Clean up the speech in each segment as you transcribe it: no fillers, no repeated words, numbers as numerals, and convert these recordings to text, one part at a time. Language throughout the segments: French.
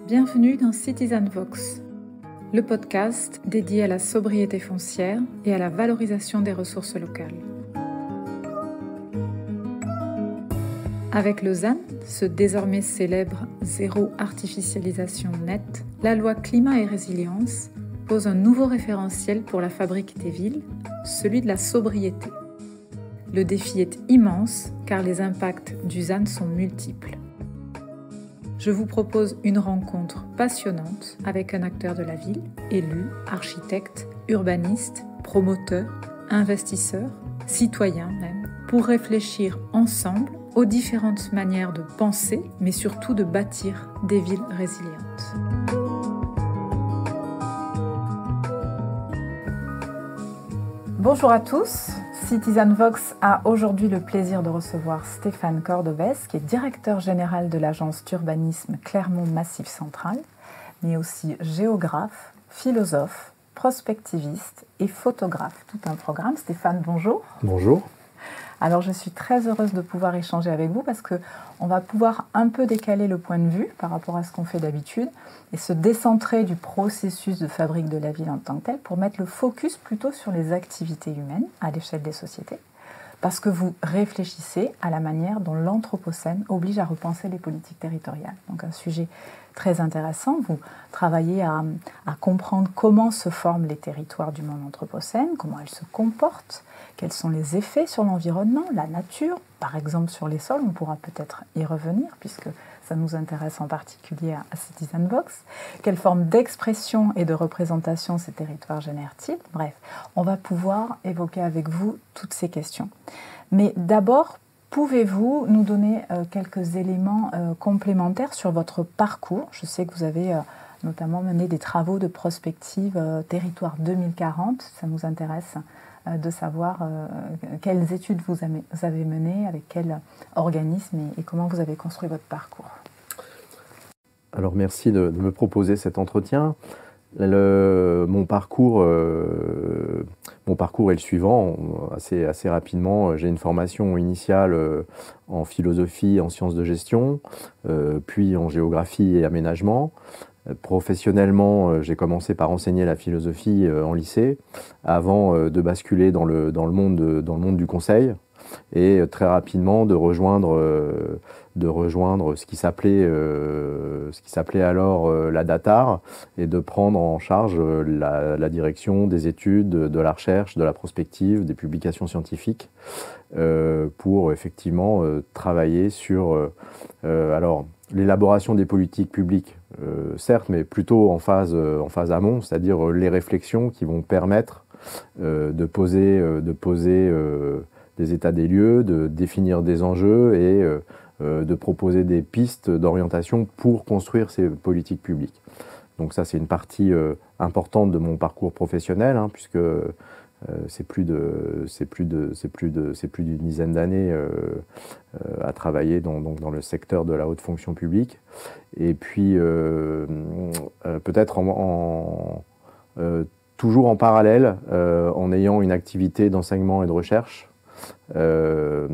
Bienvenue dans Citizen Vox, le podcast dédié à la sobriété foncière et à la valorisation des ressources locales. Avec le ZAN, ce désormais célèbre zéro artificialisation nette, la loi climat et résilience pose un nouveau référentiel pour la fabrique des villes, celui de la sobriété. Le défi est immense car les impacts du ZAN sont multiples. Je vous propose une rencontre passionnante avec un acteur de la ville, élu, architecte, urbaniste, promoteur, investisseur, citoyen même, pour réfléchir ensemble aux différentes manières de penser, mais surtout de bâtir des villes résilientes. Bonjour à tous. Citizen Vox a aujourd'hui le plaisir de recevoir Stéphane Cordovez, qui est directeur général de l'agence d'urbanisme Clermont Massif Central, mais aussi géographe, philosophe, prospectiviste et photographe. Tout un programme. Stéphane, bonjour. Bonjour. Alors je suis très heureuse de pouvoir échanger avec vous parce qu'on va pouvoir un peu décaler le point de vue par rapport à ce qu'on fait d'habitude et se décentrer du processus de fabrique de la ville en tant que tel pour mettre le focus plutôt sur les activités humaines à l'échelle des sociétés. Parce que vous réfléchissez à la manière dont l'anthropocène oblige à repenser les politiques territoriales. Donc un sujet très intéressant. Vous travaillez à comprendre comment se forment les territoires du monde anthropocène, comment elles se comportent, quels sont les effets sur l'environnement, la nature, par exemple sur les sols, on pourra peut-être y revenir puisque ça nous intéresse en particulier à Citizen Vox. Quelle forme d'expression et de représentation ces territoires génèrent-ils? Bref, on va pouvoir évoquer avec vous toutes ces questions. Mais d'abord, pouvez-vous nous donner quelques éléments complémentaires sur votre parcours? Je sais que vous avez notamment mené des travaux de prospective Territoire 2040. Ça nous intéresse de savoir quelles études vous avez menées, avec quel organisme et comment vous avez construit votre parcours. Alors merci de me proposer cet entretien. Mon parcours est le suivant, assez rapidement. J'ai une formation initiale en philosophie, en sciences de gestion, puis en géographie et aménagement. Professionnellement, j'ai commencé par enseigner la philosophie en lycée, avant de basculer dans le monde du conseil et très rapidement de rejoindre ce qui s'appelait alors la DATAR et de prendre en charge la direction des études, de la recherche, de la prospective, des publications scientifiques pour effectivement travailler sur l'élaboration des politiques publiques, certes, mais plutôt en phase amont, c'est-à-dire les réflexions qui vont permettre de poser des états des lieux, de définir des enjeux et de proposer des pistes d'orientation pour construire ces politiques publiques. Donc ça, c'est une partie importante de mon parcours professionnel, puisque c'est plus d'une dizaine d'années à travailler dans le secteur de la haute fonction publique. Et puis, peut-être toujours en parallèle, en ayant une activité d'enseignement et de recherche, en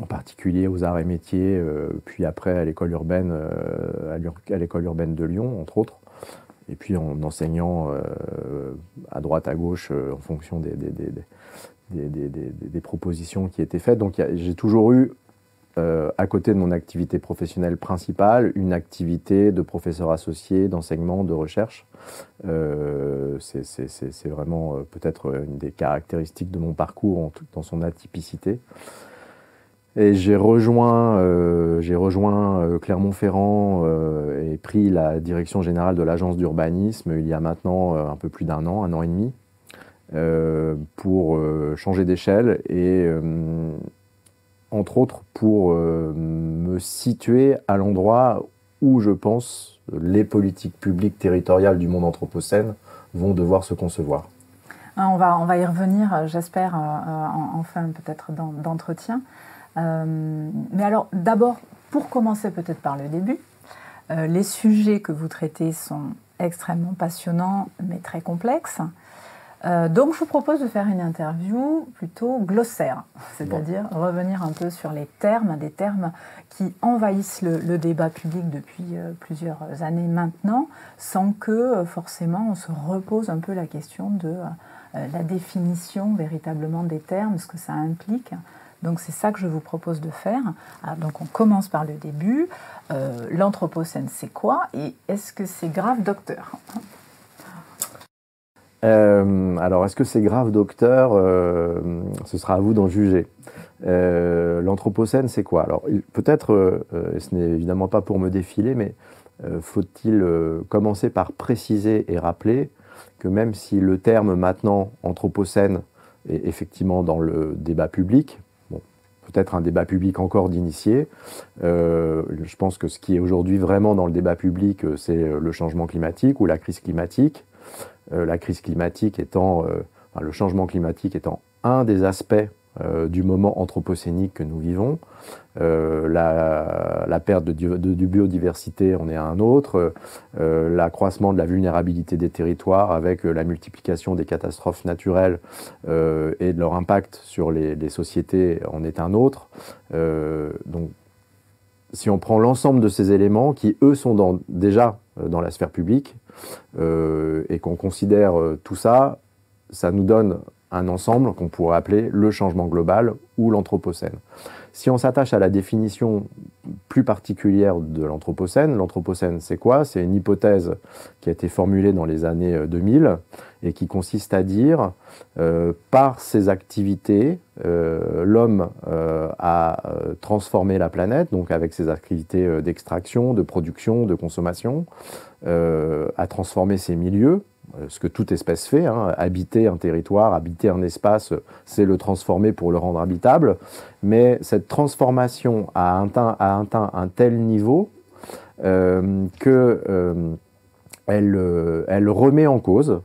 particulier aux arts et métiers, puis après à l'école urbaine, à l'école urbaine de Lyon, entre autres. Et puis en enseignant à droite, à gauche, en fonction des propositions qui étaient faites. Donc j'ai toujours eu, à côté de mon activité professionnelle principale, une activité de professeur associé, d'enseignement, de recherche. C'est vraiment peut-être une des caractéristiques de mon parcours dans son atypicité. Et j'ai rejoint Clermont-Ferrand et pris la direction générale de l'agence d'urbanisme il y a maintenant un peu plus d'un an et demi, pour changer d'échelle et entre autres pour me situer à l'endroit où je pense les politiques publiques territoriales du monde anthropocène vont devoir se concevoir. On va y revenir, j'espère, en fin peut-être d'entretien. Mais alors, d'abord, pour commencer peut-être par le début, les sujets que vous traitez sont extrêmement passionnants, mais très complexes. Donc je vous propose de faire une interview plutôt glossaire, c'est-à-dire revenir un peu sur les termes, des termes qui envahissent le débat public depuis plusieurs années maintenant, sans que forcément on se repose un peu la question de la définition véritablement des termes, ce que ça implique. Donc c'est ça que je vous propose de faire. Alors, donc on commence par le début. L'Anthropocène, c'est quoi? Et est-ce que c'est grave, docteur? Alors, est-ce que c'est grave, docteur? Ce sera à vous d'en juger. L'Anthropocène, c'est quoi? Alors, peut-être, et ce n'est évidemment pas pour me défiler, mais faut-il commencer par préciser et rappeler que même si le terme maintenant Anthropocène est effectivement dans le débat public, peut-être un débat public encore d'initiés. Je pense que ce qui est aujourd'hui vraiment dans le débat public, c'est le changement climatique ou la crise climatique. La crise climatique étant, le changement climatique étant un des aspects du moment anthropocénique que nous vivons. La perte de biodiversité en est un autre. L'accroissement de la vulnérabilité des territoires avec la multiplication des catastrophes naturelles et de leur impact sur les sociétés en est un autre. Donc, si on prend l'ensemble de ces éléments qui, eux, sont déjà dans la sphère publique et qu'on considère tout ça, ça nous donne un ensemble qu'on pourrait appeler le changement global ou l'Anthropocène. Si on s'attache à la définition plus particulière de l'Anthropocène, c'est quoi? C'est une hypothèse qui a été formulée dans les années 2000 et qui consiste à dire, par ses activités, l'homme a transformé la planète, donc avec ses activités d'extraction, de production, de consommation, a transformé ses milieux, ce que toute espèce fait, habiter un territoire, habiter un espace, c'est le transformer pour le rendre habitable. Mais cette transformation a atteint un tel niveau qu'elle remet en cause,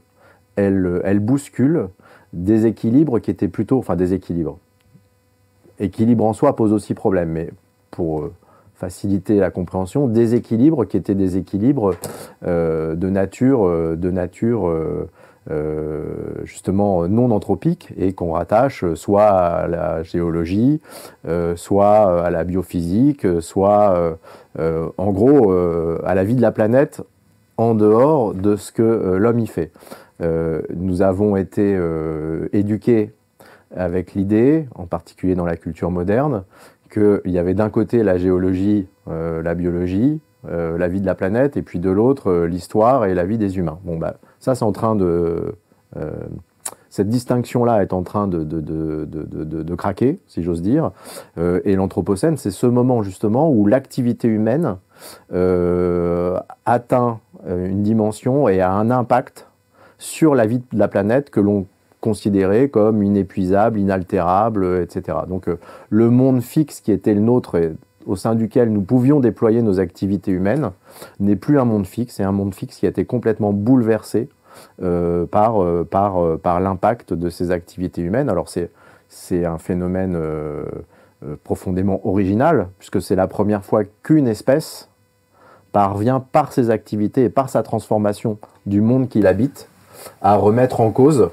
elle bouscule des équilibres qui étaient plutôt... Enfin, des équilibres. Équilibre en soi pose aussi problème, mais pour... faciliter la compréhension, des équilibres qui étaient des équilibres de nature justement non anthropique et qu'on rattache soit à la géologie, soit à la biophysique, soit en gros à la vie de la planète en dehors de ce que l'homme y fait. Nous avons été éduqués avec l'idée, en particulier dans la culture moderne, qu'il y avait d'un côté la géologie, la biologie, la vie de la planète, et puis de l'autre l'histoire et la vie des humains. Bon, ça, c'est en train de... cette distinction-là est en train de craquer, si j'ose dire. Et l'Anthropocène, c'est ce moment justement où l'activité humaine atteint une dimension et a un impact sur la vie de la planète que l'on considéré comme inépuisable, inaltérable, etc. Donc le monde fixe qui était le nôtre et au sein duquel nous pouvions déployer nos activités humaines n'est plus un monde fixe, c'est un monde fixe qui a été complètement bouleversé par l'impact de ces activités humaines. Alors c'est un phénomène profondément original, puisque c'est la première fois qu'une espèce parvient par ses activités et par sa transformation du monde qu'il habite à remettre en cause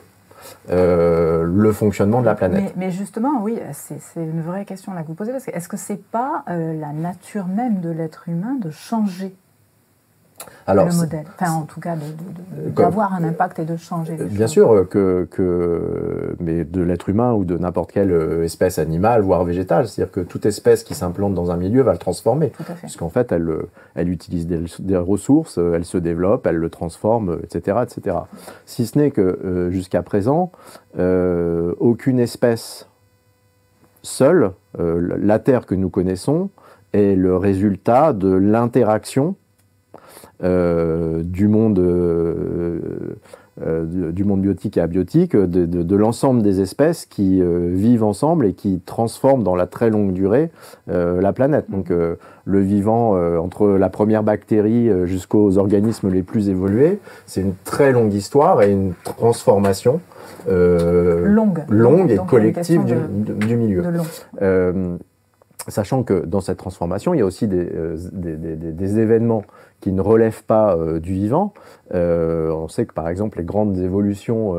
le fonctionnement de la planète. Mais justement, oui, c'est une vraie question là que vous posez, parce que est-ce que c'est pas la nature même de l'être humain de changer le modèle, enfin en tout cas d'avoir un impact et de changer les bien choses. sûr mais de l'être humain ou de n'importe quelle espèce animale, voire végétale, c'est-à-dire que toute espèce qui s'implante dans un milieu va le transformer, puisqu'en fait elle utilise des ressources, elle se développe, elle le transforme, etc. etc. Si ce n'est que jusqu'à présent, aucune espèce seule, la Terre que nous connaissons, est le résultat de l'interaction du monde biotique et abiotique, de l'ensemble des espèces qui vivent ensemble et qui transforment dans la très longue durée la planète. Donc le vivant, entre la première bactérie jusqu'aux organismes les plus évolués, c'est une très longue histoire et une transformation longue et collective du milieu. Sachant que dans cette transformation, il y a aussi des événements qui ne relèvent pas du vivant. On sait que par exemple les grandes évolutions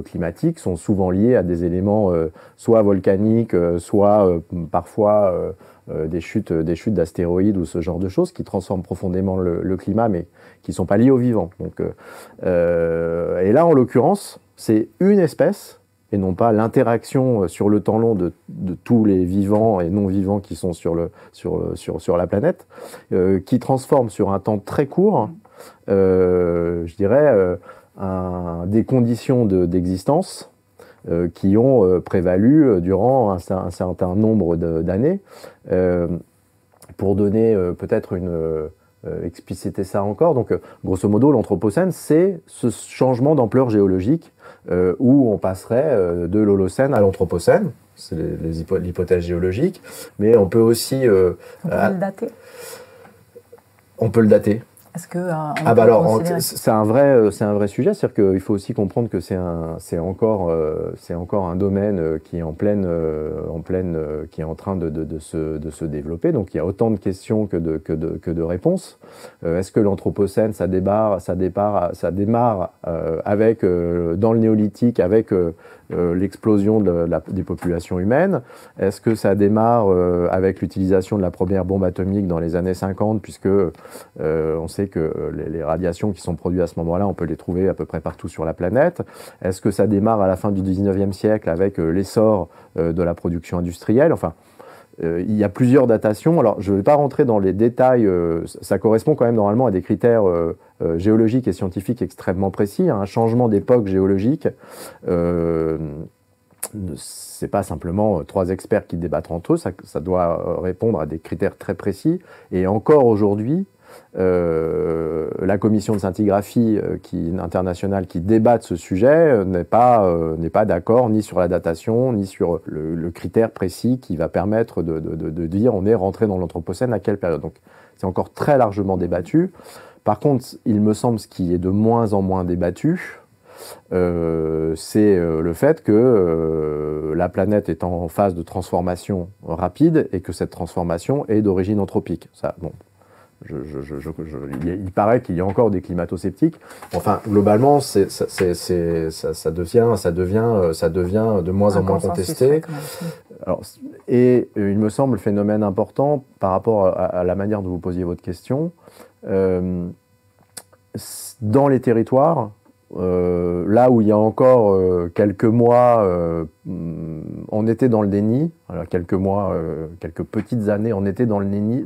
climatiques sont souvent liées à des éléments soit volcaniques, soit parfois des chutes d'astéroïdes ou ce genre de choses qui transforment profondément le climat, mais qui ne sont pas liées au vivant. Donc, et là, en l'occurrence, c'est une espèce et non pas l'interaction sur le temps long de tous les vivants et non-vivants qui sont sur la planète, qui transforme sur un temps très court, je dirais, des conditions d'existence qui ont prévalu durant un certain nombre d'années. Pour donner peut-être expliciter ça encore, donc grosso modo, l'Anthropocène, c'est ce changement d'ampleur géologique où on passerait de l'Holocène à l'Anthropocène, c'est l'hypothèse géologique, mais on peut aussi... on peut le dater. On peut le dater. Est-ce que c'est un vrai sujet, c'est-à-dire qu'il faut aussi comprendre que c'est encore un domaine qui est qui est en train de se développer. Donc il y a autant de questions que de réponses. Est-ce que l'Anthropocène ça démarre avec dans le néolithique avec l'explosion des populations humaines? Est-ce que ça démarre avec l'utilisation de la première bombe atomique dans les années 50, puisque on sait que les radiations qui sont produites à ce moment-là, on peut les trouver à peu près partout sur la planète. Est-ce que ça démarre à la fin du 19e siècle avec l'essor de la production industrielle? Enfin, il y a plusieurs datations. Alors, je ne vais pas rentrer dans les détails. Ça correspond quand même normalement à des critères géologiques et scientifiques extrêmement précis. Un changement d'époque géologique, c'est pas simplement trois experts qui débattent entre eux. Ça doit répondre à des critères très précis. Et encore aujourd'hui, la commission de scintigraphie internationale qui débat de ce sujet n'est pas d'accord ni sur la datation, ni sur le critère précis qui va permettre de dire on est rentré dans l'Anthropocène à quelle période. Donc c'est encore très largement débattu. Par contre, il me semble ce qui est de moins en moins débattu, c'est le fait que la planète est en phase de transformation rapide et que cette transformation est d'origine anthropique. Ça, bon. Il paraît qu'il y a encore des climato-sceptiques. Enfin, globalement, ça devient de moins en moins contesté. Alors, et il me semble le phénomène important par rapport à la manière dont vous posiez votre question. Dans les territoires, là où il y a encore quelques mois, on était dans le déni. Alors, quelques mois, quelques petites années, on était dans le déni.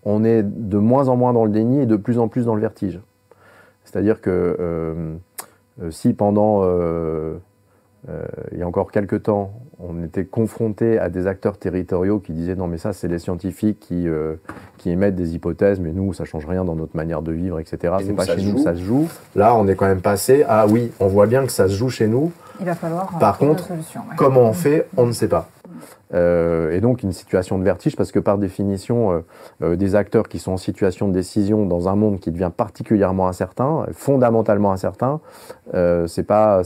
On est de moins en moins dans le déni et de plus en plus dans le vertige. C'est-à-dire que si pendant, il y a encore quelques temps, on était confronté à des acteurs territoriaux qui disaient « non mais ça c'est les scientifiques qui émettent des hypothèses, mais nous ça ne change rien dans notre manière de vivre, etc. C'est pas chez nous, ça se joue ». Là on est quand même passé « ah oui, on voit bien que ça se joue chez nous ». Il va falloir par contre, solution, ouais. Comment on fait, on ne sait pas. Et donc une situation de vertige parce que par définition, des acteurs qui sont en situation de décision dans un monde qui devient particulièrement incertain, fondamentalement incertain, c'est pas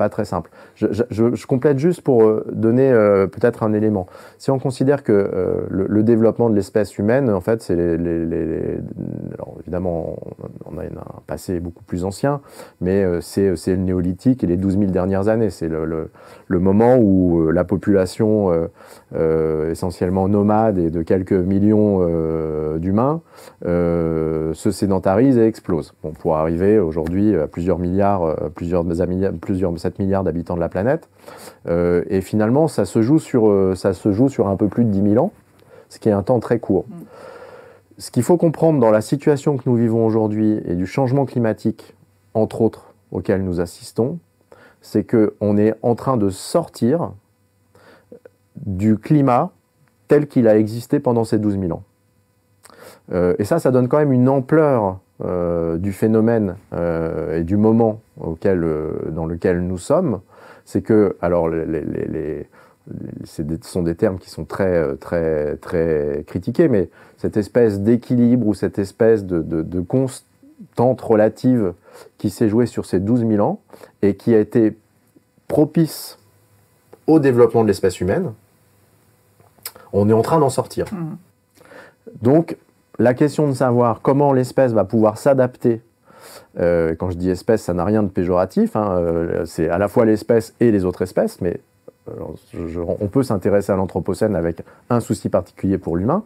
très simple. Je complète juste pour donner peut-être un élément. Si on considère que le développement de l'espèce humaine, en fait, c'est alors évidemment, on a un passé beaucoup plus ancien, mais c'est le néolithique et les 12 000 dernières années. C'est le moment où la population essentiellement nomade et de quelques millions d'humains se sédentarise et explose. Bon, pour arriver aujourd'hui à plusieurs 7 milliards d'habitants de la planète. Et finalement, ça se joue sur un peu plus de 10 000 ans, ce qui est un temps très court. Ce qu'il faut comprendre dans la situation que nous vivons aujourd'hui et du changement climatique, entre autres, auquel nous assistons, c'est qu'on est en train de sortir du climat tel qu'il a existé pendant ces 12 000 ans. Et ça donne quand même une ampleur du phénomène et du moment dans lequel nous sommes. C'est que, alors, ce sont des termes qui sont très, très, très critiqués, mais cette espèce d'équilibre ou cette espèce de constante relative qui s'est jouée sur ces 12 000 ans et qui a été propice au développement de l'espèce humaine, on est en train d'en sortir. Donc, la question de savoir comment l'espèce va pouvoir s'adapter, quand je dis espèce, ça n'a rien de péjoratif, hein, c'est à la fois l'espèce et les autres espèces, mais on peut s'intéresser à l'Anthropocène avec un souci particulier pour l'humain.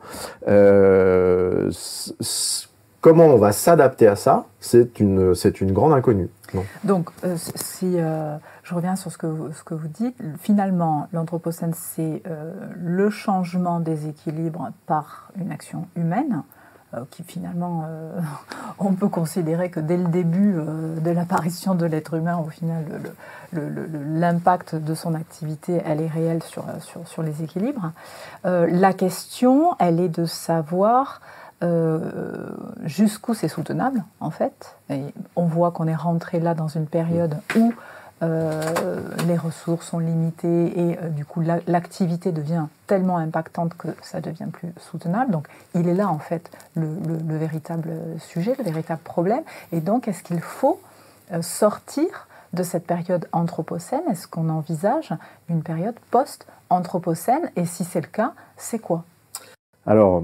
Comment on va s'adapter à ça, c'est une grande inconnue. Non. Donc, si je reviens sur ce que vous dites, finalement, l'Anthropocène, c'est le changement des équilibres par une action humaine, qui finalement, on peut considérer que dès le début de l'apparition de l'être humain, au final, l'impact de son activité, elle est réelle sur les équilibres. La question, elle est de savoir jusqu'où c'est soutenable, en fait. Et on voit qu'on est rentré là dans une période où les ressources sont limitées et du coup l'activité devient tellement impactante que ça devient plus soutenable. Donc il est là en fait le véritable sujet, le véritable problème. Et donc est-ce qu'il faut sortir de cette période anthropocène? Est-ce qu'on envisage une période post-anthropocène? Et si c'est le cas, c'est quoi? Alors,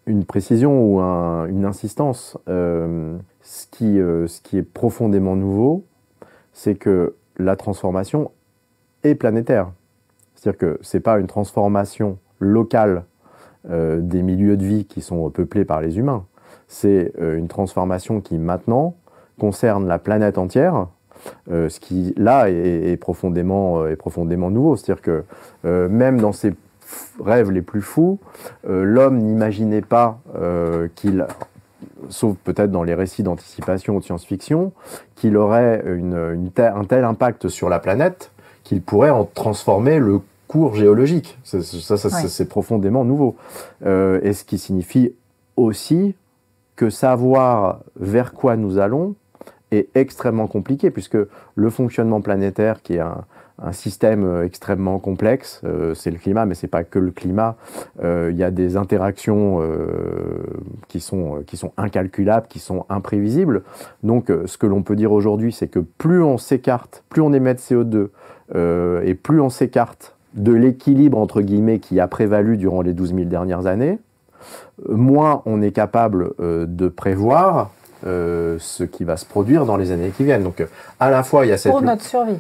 une précision ou une insistance. Ce qui est profondément nouveau, c'est que la transformation est planétaire. C'est-à-dire que ce n'est pas une transformation locale des milieux de vie qui sont peuplés par les humains. C'est une transformation qui, maintenant, concerne la planète entière, ce qui, là, est profondément nouveau. C'est-à-dire que même dans ses rêves les plus fous, l'homme n'imaginait pas qu'il, sauf peut-être dans les récits d'anticipation ou de science-fiction, qu'il aurait un tel impact sur la planète qu'il pourrait en transformer le cours géologique. C'est profondément nouveau. Et ce qui signifie aussi que savoir vers quoi nous allons est extrêmement compliqué, puisque le fonctionnement planétaire, qui est un système extrêmement complexe, c'est le climat, mais ce n'est pas que le climat. Il y a des interactions qui sont incalculables, qui sont imprévisibles. Donc, ce que l'on peut dire aujourd'hui, c'est que plus on s'écarte, plus on émet de CO2, et plus on s'écarte de l'équilibre, entre guillemets, qui a prévalu durant les 12 000 dernières années, moins on est capable de prévoir ce qui va se produire dans les années qui viennent. Donc, à la fois, il y a cette... Pour notre survie.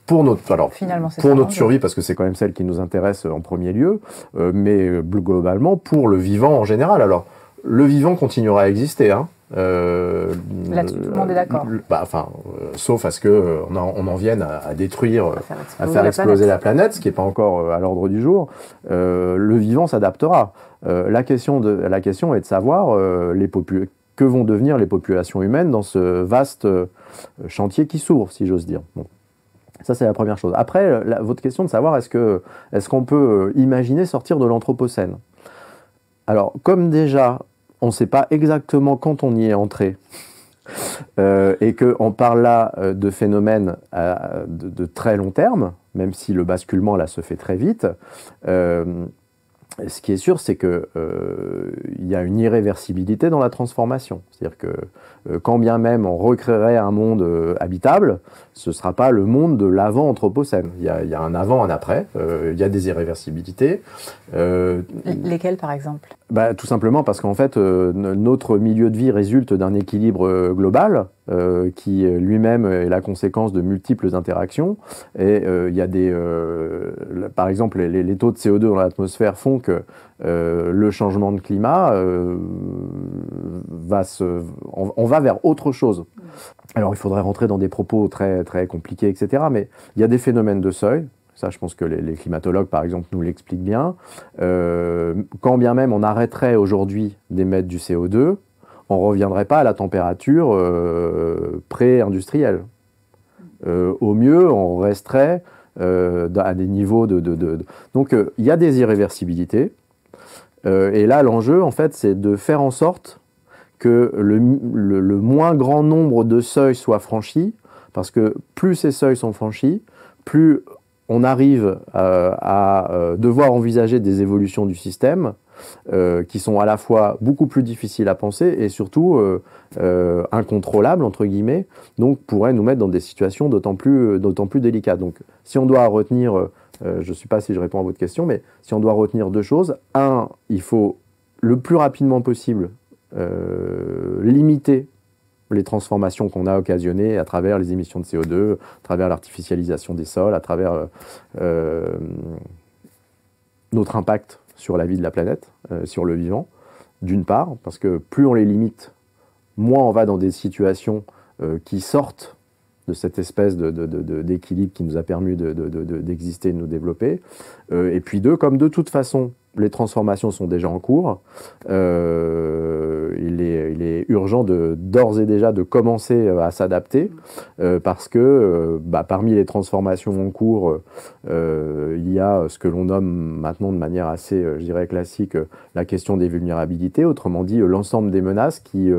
Pour notre survie, parce que c'est quand même celle qui nous intéresse en premier lieu, mais globalement pour le vivant en général. Alors, le vivant continuera à exister. Hein. Là-dessus, tout le monde est d'accord. Sauf à ce qu'on en vienne à détruire, à faire exploser la planète, ce qui n'est pas encore à l'ordre du jour. Le vivant s'adaptera. La question est de savoir que vont devenir les populations humaines dans ce vaste chantier qui s'ouvre, si j'ose dire. Bon. Ça, c'est la première chose. Après, votre question de savoir est-ce qu'on peut imaginer sortir de l'Anthropocène. Alors, comme déjà, on ne sait pas exactement quand on y est entré, et qu'on parle là de phénomènes de très long terme, même si le basculement là se fait très vite, ce qui est sûr, c'est qu'il y a une irréversibilité dans la transformation. C'est-à-dire que quand bien même on recréerait un monde habitable, ce ne sera pas le monde de l'avant-anthropocène. Il y a un avant, un après, il y a des irréversibilités. Lesquelles, par exemple? Tout simplement parce qu'en fait, notre milieu de vie résulte d'un équilibre global qui lui-même est la conséquence de multiples interactions. Et il y a par exemple, les taux de CO2 dans l'atmosphère font que le changement de climat on va vers autre chose. Alors, il faudrait rentrer dans des propos très, très compliqués, etc. Mais il y a des phénomènes de seuil. Ça, je pense que les climatologues, par exemple, nous l'expliquent bien. Quand bien même on arrêterait aujourd'hui d'émettre du CO2, on ne reviendrait pas à la température pré-industrielle. Au mieux, on resterait à des niveaux Donc, il y a des irréversibilités. Et là, l'enjeu, en fait, c'est de faire en sorte que le moins grand nombre de seuils soient franchis, parce que plus ces seuils sont franchis, plus on arrive à devoir envisager des évolutions du système qui sont à la fois beaucoup plus difficiles à penser et surtout incontrôlables, entre guillemets, donc pourraient nous mettre dans des situations d'autant plus délicates. Donc si on doit retenir je ne sais pas si je réponds à votre question, mais si on doit retenir 2 choses, un, il faut le plus rapidement possible limiter les transformations qu'on a occasionnées à travers les émissions de CO2, à travers l'artificialisation des sols, à travers notre impact sur la vie de la planète, sur le vivant, d'une part, parce que plus on les limite, moins on va dans des situations qui sortent de cette espèce d'équilibre qui nous a permis d'exister et de nous développer. Et puis 2, comme de toute façon, les transformations sont déjà en cours, il est urgent d'ores et déjà de commencer à s'adapter, parce que parmi les transformations en cours, il y a ce que l'on nomme maintenant de manière assez, je dirais, classique, la question des vulnérabilités, autrement dit l'ensemble des menaces qui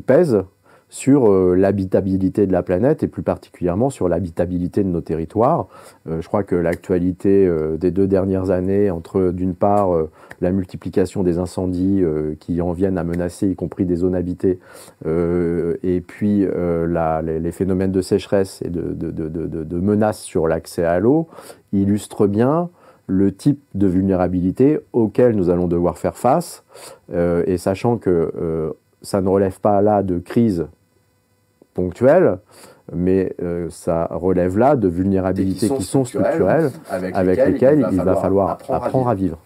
pèsent sur l'habitabilité de la planète et plus particulièrement sur l'habitabilité de nos territoires. Je crois que l'actualité des 2 dernières années, entre d'une part la multiplication des incendies qui en viennent à menacer y compris des zones habitées, et puis les phénomènes de sécheresse et de menaces sur l'accès à l'eau, illustrent bien le type de vulnérabilité auquel nous allons devoir faire face, et sachant que ça ne relève pas là de crise ponctuelle, mais ça relève là de vulnérabilités qui sont structurelles, avec lesquelles il va falloir apprendre à vivre.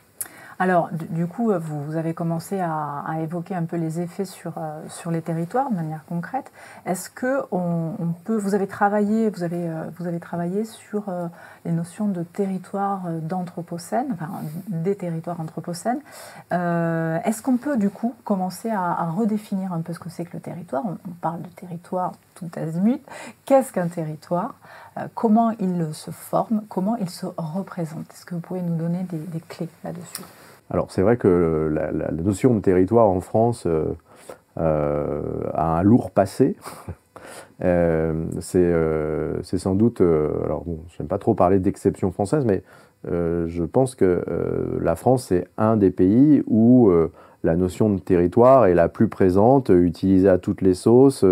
Alors, du coup, vous avez commencé à évoquer un peu les effets sur les territoires de manière concrète. Est-ce que vous avez travaillé sur les notions de territoire d'anthropocène, enfin des territoires anthropocènes. Est-ce qu'on peut du coup commencer à redéfinir un peu ce que c'est que le territoire? On parle de territoire tout azimut. Qu'est-ce qu'un territoire? Comment il se forme? Comment il se représente? Est-ce que vous pouvez nous donner des clés là-dessus? Alors c'est vrai que la notion de territoire en France a un lourd passé. C'est sans doute, alors bon, je n'aime pas trop parler d'exception française, mais je pense que la France est un des pays où la notion de territoire est la plus présente, utilisée à toutes les sauces,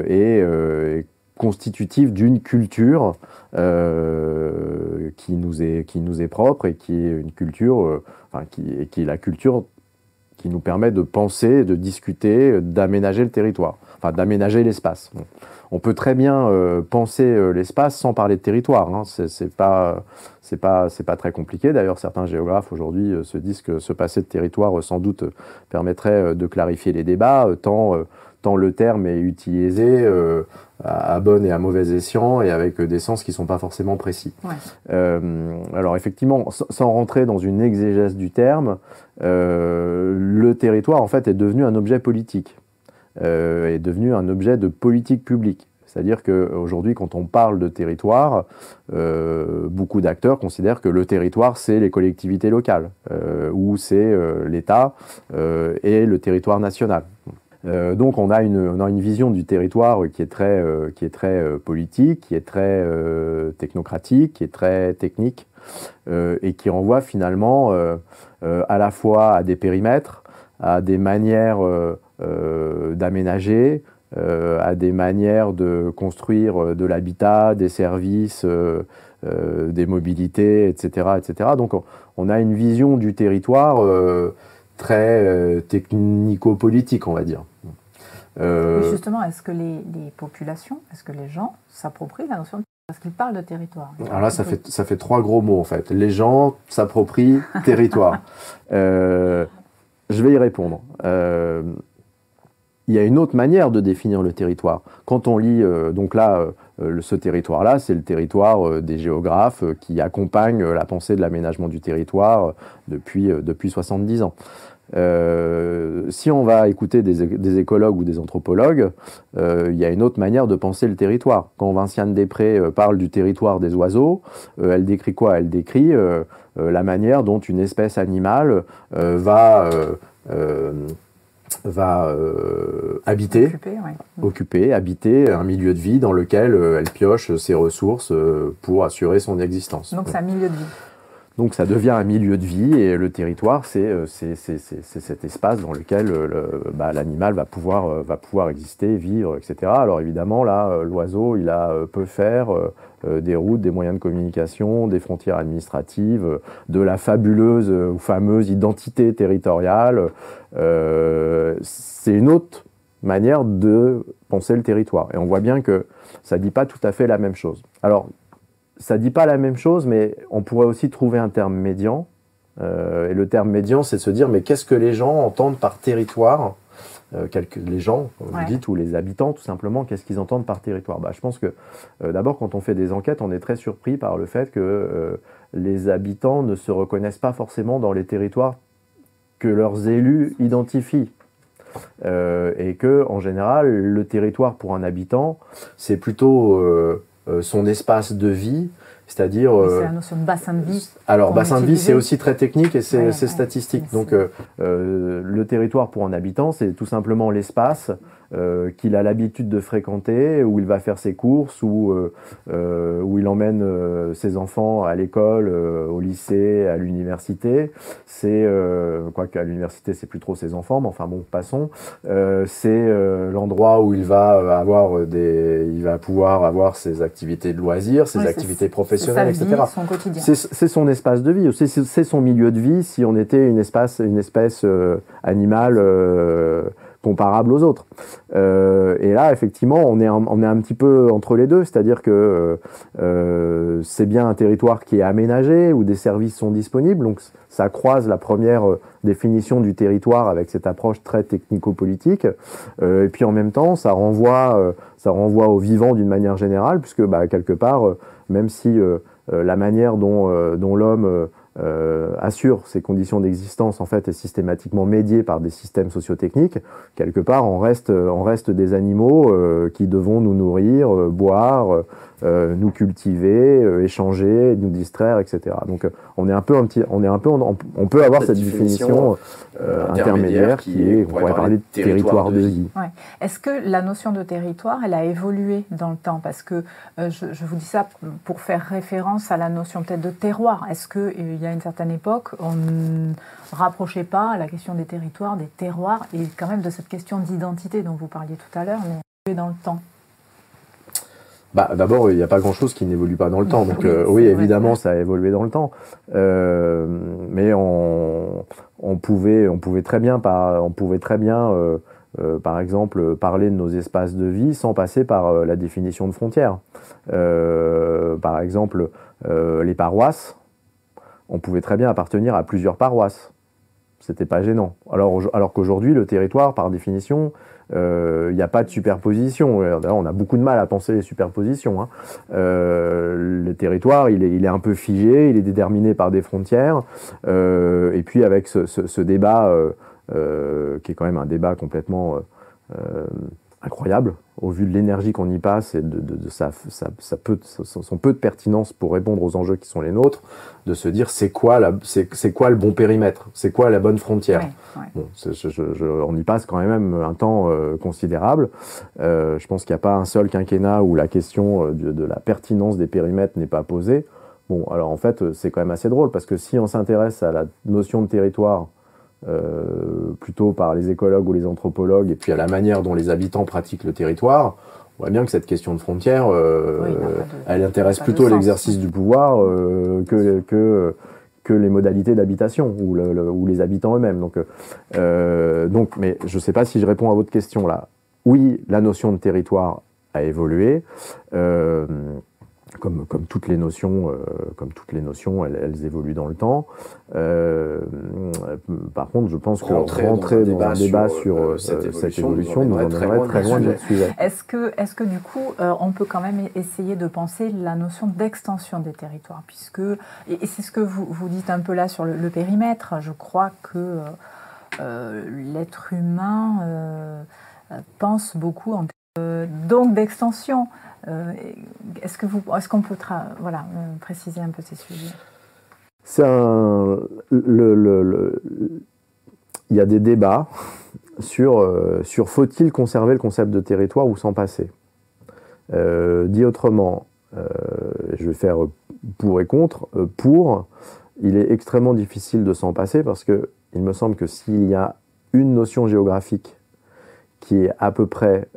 et constitutive d'une culture qui nous est propre et qui est une culture, qui est la culture qui nous permet de penser, de discuter, d'aménager le territoire, enfin d'aménager l'espace. On peut très bien penser l'espace sans parler de territoire, hein. C'est pas très compliqué. D'ailleurs, certains géographes aujourd'hui se disent que se passer de territoire sans doute permettrait de clarifier les débats, tant le terme est utilisé à bon et à mauvais escient et avec des sens qui ne sont pas forcément précis. Ouais. Alors effectivement, sans rentrer dans une exégèse du terme, le territoire en fait est devenu un objet politique, est devenu un objet de politique publique. C'est-à-dire qu'aujourd'hui, quand on parle de territoire, beaucoup d'acteurs considèrent que le territoire, c'est les collectivités locales, ou c'est l'État et le territoire national. Donc on a une vision du territoire qui est très politique, qui est très technocratique, qui est très technique, et qui renvoie finalement à la fois à des périmètres, à des manières d'aménager, à des manières de construire de l'habitat, des services, des mobilités, etc., etc. Donc on a une vision du territoire très technico-politique, on va dire. Mais justement, est-ce que les populations, est-ce que les gens s'approprient la notion de territoire? Parce qu'ils parlent de territoire. Alors là, ça fait 3 gros mots, en fait. Les gens s'approprient territoire. Je vais y répondre. Il y a une autre manière de définir le territoire. Quand on lit, donc là, ce territoire-là, c'est le territoire des géographes qui accompagnent la pensée de l'aménagement du territoire depuis 70 ans. Si on va écouter des écologues ou des anthropologues, il y a une autre manière de penser le territoire. Quand Vinciane Després parle du territoire des oiseaux, elle décrit quoi? Elle décrit la manière dont une espèce animale va habiter, habiter un milieu de vie dans lequel elle pioche ses ressources pour assurer son existence. Donc c'est un milieu de vie. Donc ça devient un milieu de vie et le territoire, c'est cet espace dans lequel l'animal va pouvoir exister, vivre, etc. Alors évidemment, là, l'oiseau, il peut faire des routes, des moyens de communication, des frontières administratives, de la fabuleuse ou fameuse identité territoriale. C'est une autre manière de penser le territoire. Et on voit bien que ça ne dit pas tout à fait la même chose. Alors, ça ne dit pas la même chose, mais on pourrait aussi trouver un terme médian. Et le terme médian, c'est de se dire, mais qu'est-ce que les gens entendent par territoire ? Les gens, comme vous dites, ou les habitants, tout simplement, qu'est-ce qu'ils entendent par territoire ? Je pense que, d'abord, quand on fait des enquêtes, on est très surpris par le fait que les habitants ne se reconnaissent pas forcément dans les territoires que leurs élus identifient. Et que, en général, le territoire pour un habitant, c'est plutôt son espace de vie, c'est-à-dire... c'est la notion de bassin de vie. Alors, bassin de vie, c'est aussi très technique et c'est statistique. Donc, le territoire pour un habitant, c'est tout simplement l'espace qu'il a l'habitude de fréquenter, où il va faire ses courses, où il emmène ses enfants à l'école, au lycée, à l'université. C'est, quoique à l'université, c'est plus trop ses enfants, mais enfin bon, passons. C'est l'endroit où il va pouvoir avoir ses activités de loisirs, ses activités professionnelles, etc. C'est son quotidien. C'est son espace de vie, c'est son milieu de vie si on était une espèce animale comparable aux autres. Et là, effectivement, on est un petit peu entre les deux, c'est-à-dire que c'est bien un territoire qui est aménagé, où des services sont disponibles, donc ça croise la première définition du territoire avec cette approche très technico-politique, et puis en même temps, ça renvoie au vivant d'une manière générale, puisque quelque part, même si la manière dont l'homme assure ses conditions d'existence en fait est systématiquement médiée par des systèmes sociotechniques, quelque part on reste des animaux qui devons nous nourrir, boire, nous cultiver, échanger, nous distraire, etc. Donc on peut avoir cette définition intermédiaire on pourrait parler de territoire de vie. Ouais. Est-ce que la notion de territoire, elle a évolué dans le temps? Parce que je vous dis ça pour faire référence à la notion peut-être de terroir. Est-ce qu'il y a une certaine époque, on ne rapprochait pas la question des territoires, des terroirs, et quand même de cette question d'identité dont vous parliez tout à l'heure, mais dans le temps? D'abord, il n'y a pas grand-chose qui n'évolue pas dans le temps. Donc oui, évidemment, ça a évolué dans le temps. Mais on pouvait très bien, par exemple, parler de nos espaces de vie sans passer par la définition de frontières. Par exemple, les paroisses, on pouvait très bien appartenir à plusieurs paroisses. C'était pas gênant. Alors qu'aujourd'hui, le territoire, par définition, il n'y a pas de superposition. D'ailleurs, on a beaucoup de mal à penser les superpositions. Le territoire, il est un peu figé, il est déterminé par des frontières. Et puis avec ce débat, qui est quand même un débat complètement incroyable, au vu de l'énergie qu'on y passe et de son peu de pertinence pour répondre aux enjeux qui sont les nôtres, de se dire c'est quoi le bon périmètre, c'est quoi la bonne frontière. Bon, on y passe quand même un temps considérable. Je pense qu'il n'y a pas un seul quinquennat où la question de la pertinence des périmètres n'est pas posée. Bon, alors en fait, c'est quand même assez drôle, parce que si on s'intéresse à la notion de territoire plutôt par les écologues ou les anthropologues, et puis à la manière dont les habitants pratiquent le territoire, on voit bien que cette question de frontière, elle intéresse plutôt l'exercice du pouvoir que les modalités d'habitation ou les habitants eux-mêmes. Donc, mais je ne sais pas si je réponds à votre question là. Oui, la notion de territoire a évolué. Comme toutes les notions, elles évoluent dans le temps. Par contre, je pense que rentrer dans un débat sur cette évolution nous emmènerait très loin de notre sujet. Est-ce que du coup, on peut quand même essayer de penser la notion d'extension des territoires, puisque, et c'est ce que vous dites un peu là sur le périmètre, je crois que l'être humain pense beaucoup en donc d'extension. Est-ce qu'on peut préciser un peu ces sujets? Il y a des débats sur faut-il conserver le concept de territoire ou s'en passer. Dit autrement, je vais faire pour et contre. Pour, il est extrêmement difficile de s'en passer parce qu'il me semble que s'il y a une notion géographique qui est à peu près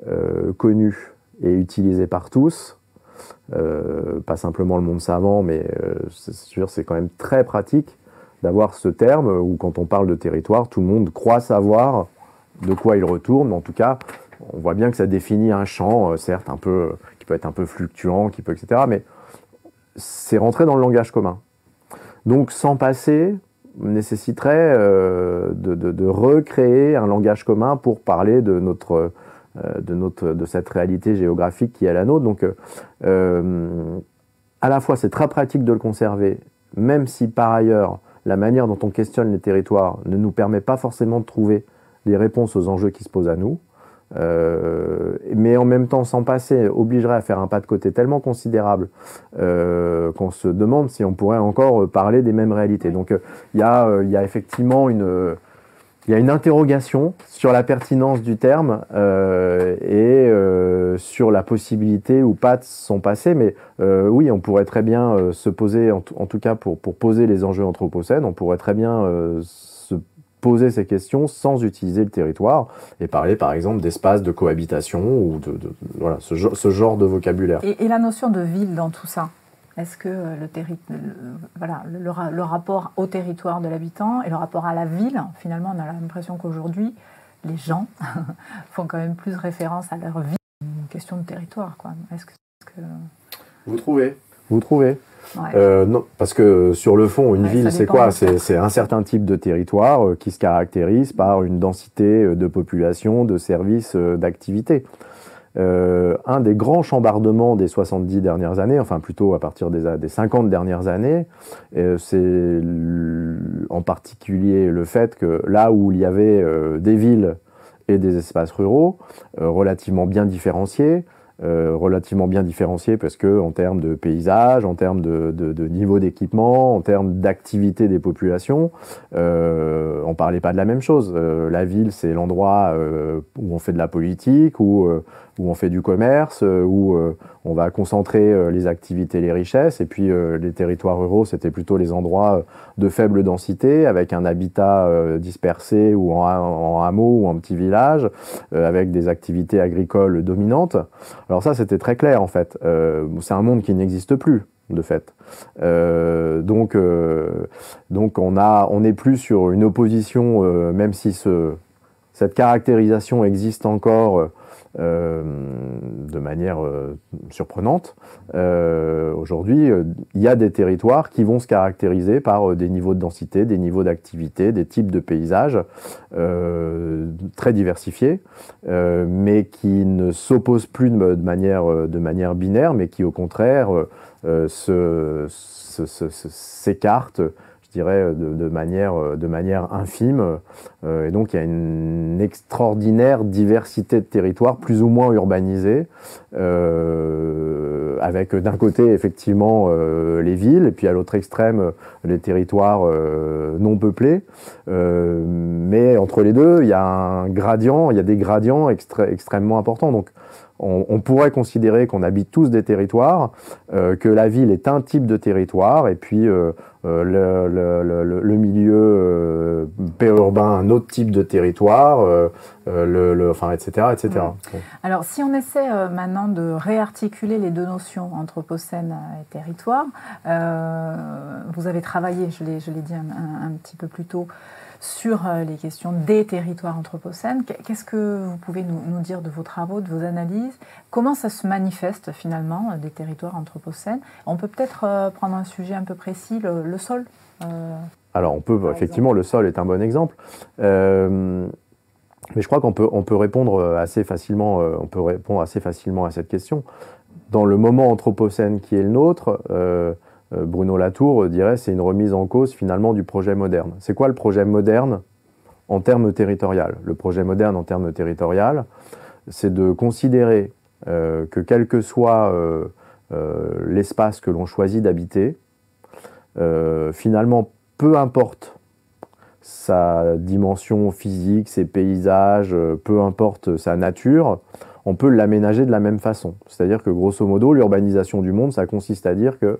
connue et utilisée par tous, pas simplement le monde savant, mais c'est quand même très pratique d'avoir ce terme où quand on parle de territoire, tout le monde croit savoir de quoi il retourne, mais en tout cas, on voit bien que ça définit un champ, certes, qui peut être un peu fluctuant, etc., mais c'est rentré dans le langage commun. Donc, s'en passer nécessiterait de recréer un langage commun pour parler de cette réalité géographique qui est la nôtre. Donc, à la fois, c'est très pratique de le conserver, même si par ailleurs, la manière dont on questionne les territoires ne nous permet pas forcément de trouver des réponses aux enjeux qui se posent à nous. Mais en même temps, s'en passer obligerait à faire un pas de côté tellement considérable qu'on se demande si on pourrait encore parler des mêmes réalités. Donc il y a effectivement une interrogation sur la pertinence du terme et sur la possibilité ou pas de s'en passer. Mais oui, on pourrait très bien se poser, en tout cas pour poser les enjeux anthropocènes, on pourrait très bien se poser ces questions sans utiliser le territoire et parler par exemple d'espaces de cohabitation ou voilà, ce genre de vocabulaire. Et la notion de ville dans tout ça, est-ce que le rapport au territoire de l'habitant et le rapport à la ville, finalement on a l'impression qu'aujourd'hui les gens font quand même plus référence à leur vie, une question de territoire, quoi. Est-ce que... Vous trouvez Ouais. Non, parce que sur le fond, une ville, c'est quoi? C'est C'est un certain type de territoire qui se caractérise par une densité de population, de services, d'activités. Un des grands chambardements des 70 dernières années, enfin plutôt à partir des 50 dernières années, c'est en particulier le fait que là où il y avait des villes et des espaces ruraux relativement bien différenciés parce que en termes de paysage, en termes de niveau d'équipement, en termes d'activité des populations, on parlait pas de la même chose. La ville, c'est l'endroit où on fait de la politique, où on fait du commerce, où on va concentrer les activités, les richesses, et puis les territoires ruraux, c'était plutôt les endroits de faible densité, avec un habitat dispersé ou en hameau ou en petit village, avec des activités agricoles dominantes. Alors ça, c'était très clair en fait. C'est un monde qui n'existe plus, de fait. Donc on n'est plus sur une opposition, même si cette caractérisation existe encore de manière surprenante. Aujourd'hui, il y a des territoires qui vont se caractériser par des niveaux de densité, des niveaux d'activité, des types de paysages très diversifiés, mais qui ne s'opposent plus de manière binaire, mais qui au contraire s'écartent, je dirais, de manière infime. Et donc, il y a une extraordinaire diversité de territoires, plus ou moins urbanisés, avec d'un côté, effectivement, les villes, et puis à l'autre extrême, les territoires non peuplés. Mais entre les deux, il y a des gradients extrêmement importants. Donc, on pourrait considérer qu'on habite tous des territoires, que la ville est un type de territoire, et puis le milieu périurbain un autre type de territoire, etc., etc. Ouais. Alors, si on essaie maintenant de réarticuler les deux notions, anthropocène et territoire, vous avez travaillé, je l'ai dit un petit peu plus tôt, sur les questions des territoires anthropocènes. Qu'est-ce que vous pouvez nous dire de vos travaux, de vos analyses? Comment ça se manifeste finalement, des territoires anthropocènes? On peut peut-être prendre un sujet un peu précis, le sol. Alors, effectivement, le sol est un bon exemple. Mais je crois qu'on peut répondre assez facilement à cette question. Dans le moment anthropocène qui est le nôtre, Bruno Latour dirait c'est une remise en cause finalement du projet moderne. C'est quoi le projet moderne en termes territorial? Le projet moderne en termes territorial, c'est de considérer que quel que soit l'espace que l'on choisit d'habiter, finalement, peu importe sa dimension physique, ses paysages, peu importe sa nature, on peut l'aménager de la même façon. C'est-à-dire que grosso modo, l'urbanisation du monde, ça consiste à dire que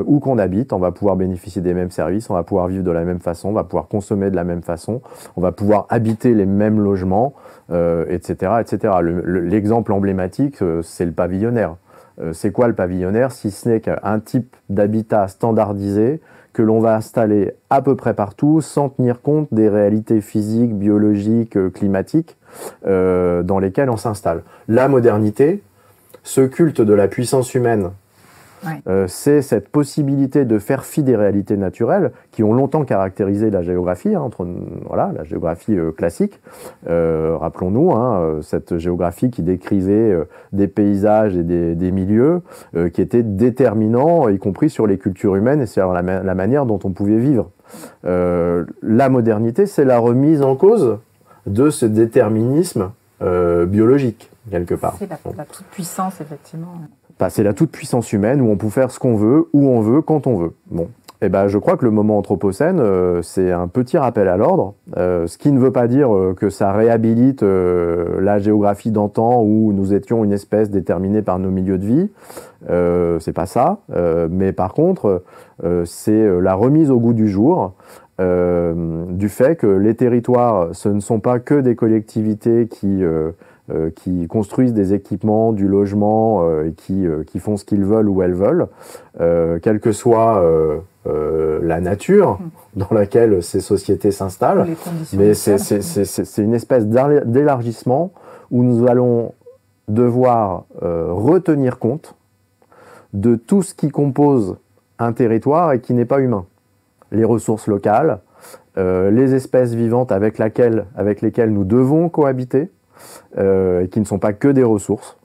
où qu'on habite, on va pouvoir bénéficier des mêmes services, on va pouvoir vivre de la même façon, on va pouvoir consommer de la même façon, on va pouvoir habiter les mêmes logements, etc., etc. L'exemple emblématique, c'est le pavillonnaire. C'est quoi le pavillonnaire si ce n'est qu'un type d'habitat standardisé que l'on va installer à peu près partout sans tenir compte des réalités physiques, biologiques, climatiques dans lesquelles on s'installe. La modernité, ce culte de la puissance humaine, c'est cette possibilité de faire fi des réalités naturelles qui ont longtemps caractérisé la géographie, voilà, la géographie classique. Rappelons-nous, cette géographie qui décrivait des paysages et des milieux qui étaient déterminants, y compris sur les cultures humaines et sur la manière dont on pouvait vivre. La modernité, c'est la remise en cause de ce déterminisme biologique, quelque part. C'est la toute-puissance, effectivement. C'est la toute-puissance humaine où on peut faire ce qu'on veut, où on veut, quand on veut. Bon. Eh ben, je crois que le moment anthropocène, c'est un petit rappel à l'ordre, ce qui ne veut pas dire que ça réhabilite la géographie d'antan où nous étions une espèce déterminée par nos milieux de vie. C'est pas ça. Mais par contre, c'est la remise au goût du jour du fait que les territoires, ce ne sont pas que des collectivités qui construisent des équipements, du logement et qui font ce qu'ils veulent où elles veulent, quelle que soit la nature dans laquelle ces sociétés s'installent. Mais c'est une espèce d'élargissement où nous allons devoir retenir compte de tout ce qui compose un territoire et qui n'est pas humain. Les ressources locales, les espèces vivantes avec lesquelles nous devons cohabiter, et qui ne sont pas que des ressources.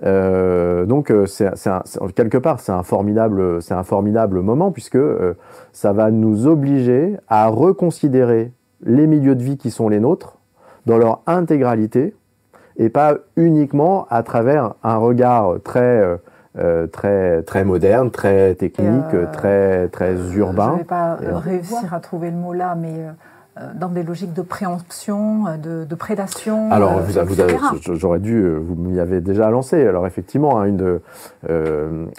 Donc, quelque part, c'est un formidable moment puisque ça va nous obliger à reconsidérer les milieux de vie qui sont les nôtres dans leur intégralité et pas uniquement à travers un regard très moderne, très technique, très urbain. Je ne vais pas réussir à trouver le mot là, mais dans des logiques de préemption, de prédation. Alors, j'aurais dû, vous m'y avez déjà lancé. Alors, effectivement,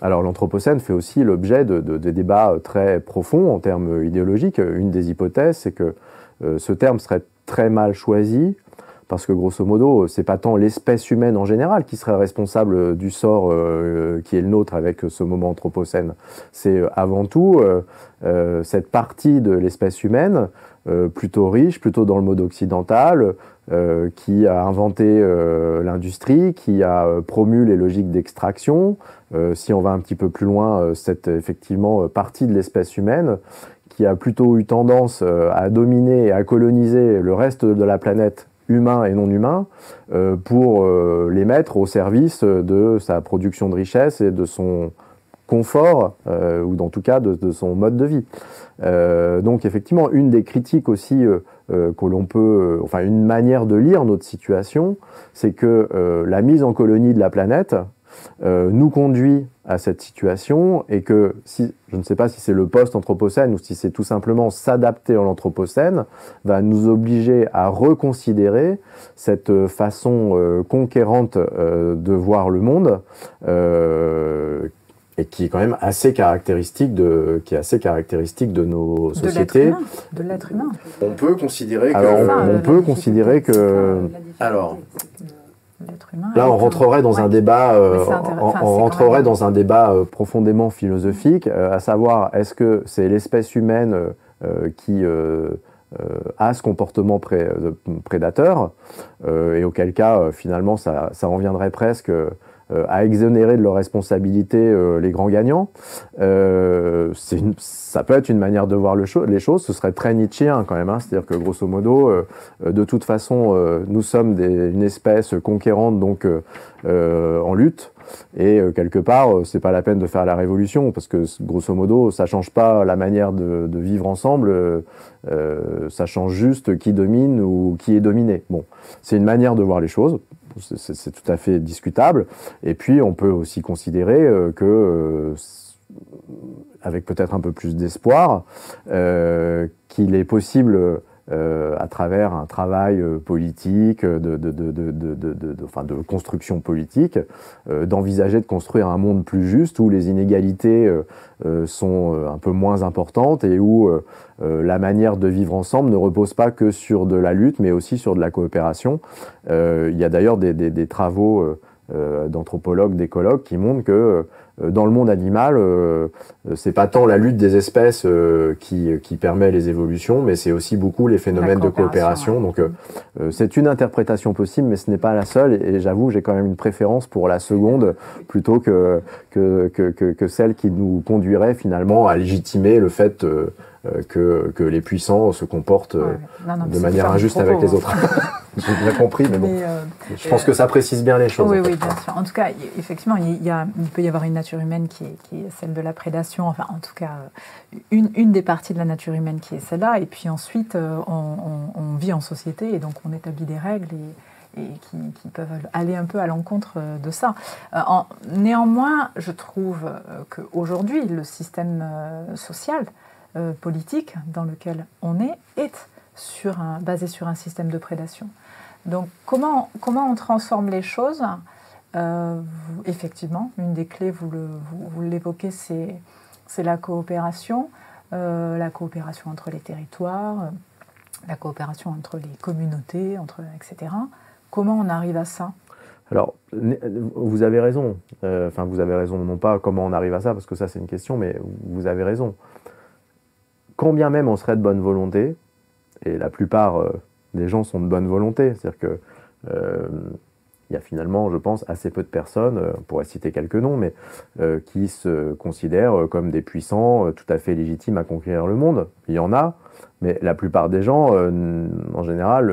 alors l'Anthropocène fait aussi l'objet de débats très profonds en termes idéologiques. Une des hypothèses, c'est que ce terme serait très mal choisi. Parce que grosso modo, c'est pas tant l'espèce humaine en général qui serait responsable du sort qui est le nôtre avec ce moment anthropocène. C'est avant tout cette partie de l'espèce humaine, plutôt riche, plutôt dans le mode occidental, qui a inventé l'industrie, qui a promu les logiques d'extraction. Si on va un petit peu plus loin, cette effectivement partie de l'espèce humaine qui a plutôt eu tendance à dominer et à coloniser le reste de la planète, humains et non humains, pour les mettre au service de sa production de richesse et de son confort, ou en tout cas de son mode de vie. Donc effectivement, une des critiques aussi que l'on peut, enfin une manière de lire notre situation, c'est que la mise en colonie de la planète nous conduit à cette situation et que, je ne sais pas si c'est le post-anthropocène ou si c'est tout simplement s'adapter à l'anthropocène, va nous obliger à reconsidérer cette façon conquérante de voir le monde et qui est quand même assez caractéristique de nos sociétés. De l'être humain. On peut considérer que... Là, on rentrerait dans un débat, dans un débat profondément philosophique, à savoir, est-ce que c'est l'espèce humaine qui a ce comportement prédateur, et auquel cas, finalement, ça reviendrait presque à exonérer de leurs responsabilités les grands gagnants. Ça peut être une manière de voir les choses, ce serait très nietzschéen quand même, c'est-à-dire que grosso modo, de toute façon, nous sommes une espèce conquérante, donc en lutte, et quelque part, c'est pas la peine de faire la révolution, parce que grosso modo, ça change pas la manière de vivre ensemble, ça change juste qui domine ou qui est dominé. Bon, c'est une manière de voir les choses. C'est tout à fait discutable. Et puis, on peut aussi considérer que, avec peut-être un peu plus d'espoir, qu'il est possible à travers un travail politique, enfin, de construction politique, d'envisager de construire un monde plus juste où les inégalités sont un peu moins importantes et où la manière de vivre ensemble ne repose pas que sur de la lutte, mais aussi sur de la coopération. Il y a d'ailleurs des travaux d'anthropologues, d'écologues qui montrent que dans le monde animal, c'est pas tant la lutte des espèces qui permet les évolutions, mais c'est aussi beaucoup les phénomènes de coopération. Donc c'est une interprétation possible, mais ce n'est pas la seule. Et j'avoue, j'ai quand même une préférence pour la seconde plutôt que celle qui nous conduirait finalement à légitimer le fait que les puissants se comportent de manière injuste avec les autres. J'ai bien compris, mais bon, je pense que ça précise bien les choses. Oui, oui, bien sûr. En tout cas, effectivement, il peut y avoir une nature humaine qui est celle de la prédation, enfin, en tout cas, une des parties de la nature humaine qui est celle-là, et puis ensuite, on vit en société, et donc on établit des règles et qui peuvent aller un peu à l'encontre de ça. Néanmoins, je trouve qu'aujourd'hui, le système social, politique dans lequel on est basé sur un système de prédation. Donc comment on transforme les choses effectivement, une des clés, vous l'évoquez, c'est la coopération entre les territoires, la coopération entre les communautés, etc. Comment on arrive à ça ? Alors, vous avez raison. Enfin, vous avez raison, non pas comment on arrive à ça, parce que ça c'est une question, mais vous avez raison. Quand bien même on serait de bonne volonté, et la plupart des gens sont de bonne volonté, c'est-à-dire que il y a finalement, je pense, assez peu de personnes, on pourrait citer quelques noms, mais qui se considèrent comme des puissants tout à fait légitimes à conquérir le monde. Il y en a, mais la plupart des gens, en général,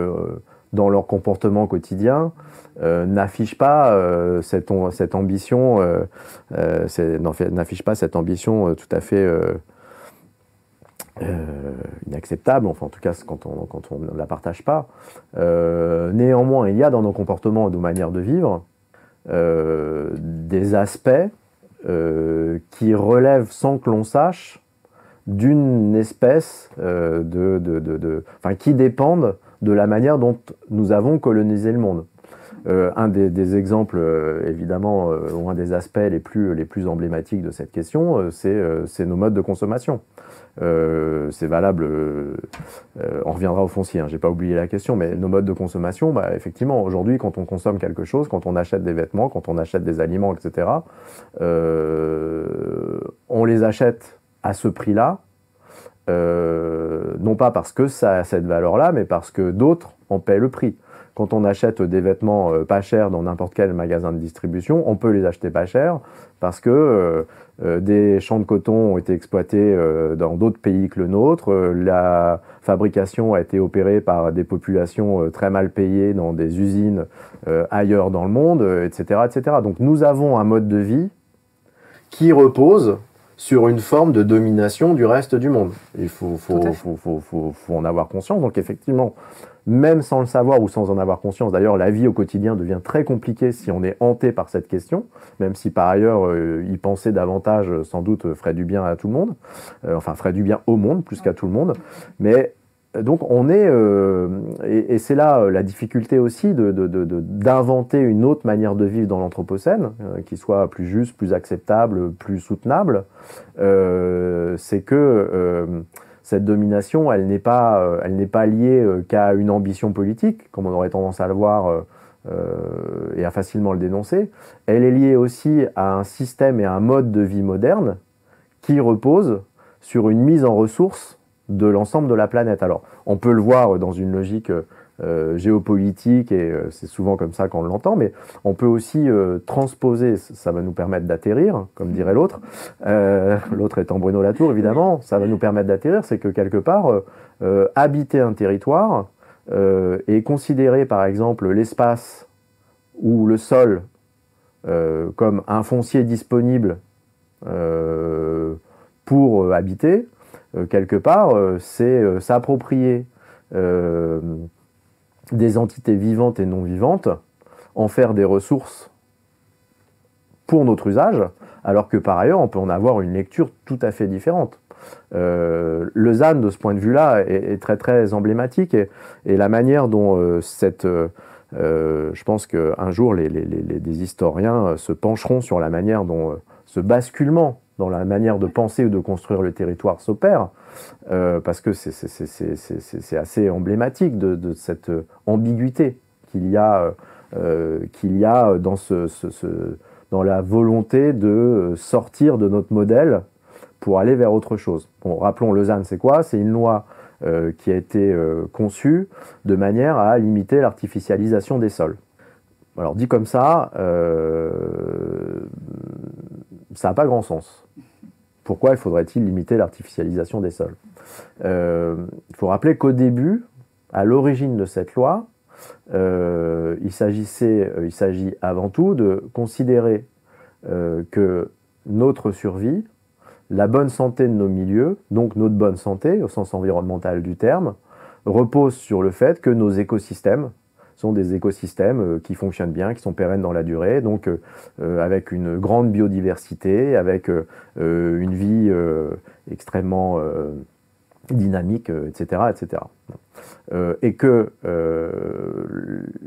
dans leur comportement quotidien, n'affichent pas cette ambition, n'affichent pas cette ambition tout à fait inacceptable, enfin en tout cas quand on ne la partage pas. Néanmoins, il y a dans nos comportements et nos manières de vivre des aspects qui relèvent sans que l'on sache d'une espèce enfin, qui dépendent de la manière dont nous avons colonisé le monde. Un des exemples, évidemment, ou un des aspects les plus emblématiques de cette question, c'est nos modes de consommation. C'est valable, on reviendra au foncier, hein, j'ai pas oublié la question, mais nos modes de consommation, bah, effectivement, aujourd'hui, quand on consomme quelque chose, quand on achète des vêtements, quand on achète des aliments, etc., on les achète à ce prix-là, non pas parce que ça a cette valeur-là, mais parce que d'autres en paient le prix. Quand on achète des vêtements pas chers dans n'importe quel magasin de distribution, on peut les acheter pas chers parce que des champs de coton ont été exploités dans d'autres pays que le nôtre, la fabrication a été opérée par des populations très mal payées dans des usines ailleurs dans le monde, etc., etc. Donc nous avons un mode de vie qui repose sur une forme de domination du reste du monde. Il faut en avoir conscience. Donc effectivement, même sans le savoir ou sans en avoir conscience, d'ailleurs la vie au quotidien devient très compliquée si on est hanté par cette question, même si par ailleurs y penser davantage sans doute ferait du bien à tout le monde, enfin ferait du bien au monde plus qu'à tout le monde, mais donc on est, et c'est là la difficulté aussi d'inventer une autre manière de vivre dans l'Anthropocène, qui soit plus juste, plus acceptable, plus soutenable, c'est que cette domination, elle n'est pas liée qu'à une ambition politique, comme on aurait tendance à le voir et à facilement le dénoncer. Elle est liée aussi à un système et à un mode de vie moderne qui repose sur une mise en ressources de l'ensemble de la planète. Alors, on peut le voir dans une logique géopolitique, et c'est souvent comme ça qu'on l'entend, mais on peut aussi transposer, ça va nous permettre d'atterrir, comme dirait l'autre, l'autre étant Bruno Latour, évidemment, ça va nous permettre d'atterrir, c'est que quelque part, habiter un territoire et considérer par exemple l'espace ou le sol comme un foncier disponible pour habiter, quelque part, c'est s'approprier des entités vivantes et non vivantes, en faire des ressources pour notre usage, alors que par ailleurs, on peut en avoir une lecture tout à fait différente. Le ZAN, de ce point de vue-là, est très très emblématique et la manière dont je pense qu'un jour des historiens se pencheront sur la manière dont ce basculement dans la manière de penser ou de construire le territoire s'opère, parce que c'est assez emblématique de cette ambiguïté qu'il y a dans, dans la volonté de sortir de notre modèle pour aller vers autre chose. Bon, rappelons, le ZAN, c'est quoi? C'est une loi qui a été conçue de manière à limiter l'artificialisation des sols. Alors dit comme ça n'a pas grand sens. Pourquoi faudrait-il limiter l'artificialisation des sols? Il faut rappeler qu'au début, à l'origine de cette loi, il s'agit avant tout de considérer que notre survie, la bonne santé de nos milieux, donc notre bonne santé au sens environnemental du terme, repose sur le fait que nos écosystèmes sont des écosystèmes qui fonctionnent bien, qui sont pérennes dans la durée, donc avec une grande biodiversité, avec une vie extrêmement dynamique, etc. etc. Et que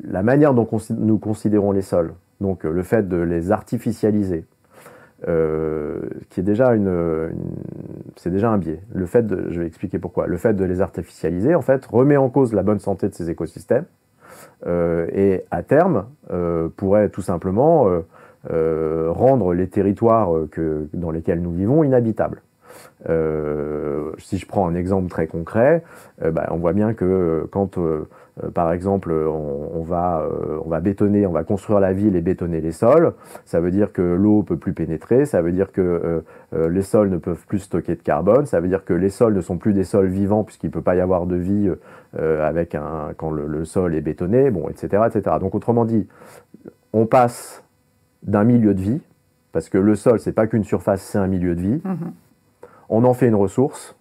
la manière dont nous considérons les sols, donc le fait de les artificialiser, qui est déjà c'est déjà un biais. Je vais expliquer pourquoi. Le fait de les artificialiser, en fait, remet en cause la bonne santé de ces écosystèmes et, à terme, pourrait tout simplement rendre les territoires dans lesquels nous vivons inhabitables. Si je prends un exemple très concret, on voit bien que quand, par exemple, on va bétonner, on va construire la ville et bétonner les sols, ça veut dire que l'eau ne peut plus pénétrer, ça veut dire que les sols ne peuvent plus stocker de carbone, ça veut dire que les sols ne sont plus des sols vivants puisqu'il ne peut pas y avoir de vie quand le sol est bétonné, bon, etc., etc. Donc autrement dit, on passe d'un milieu de vie, parce que le sol, c'est pas qu'une surface, c'est un milieu de vie. On en fait une ressource,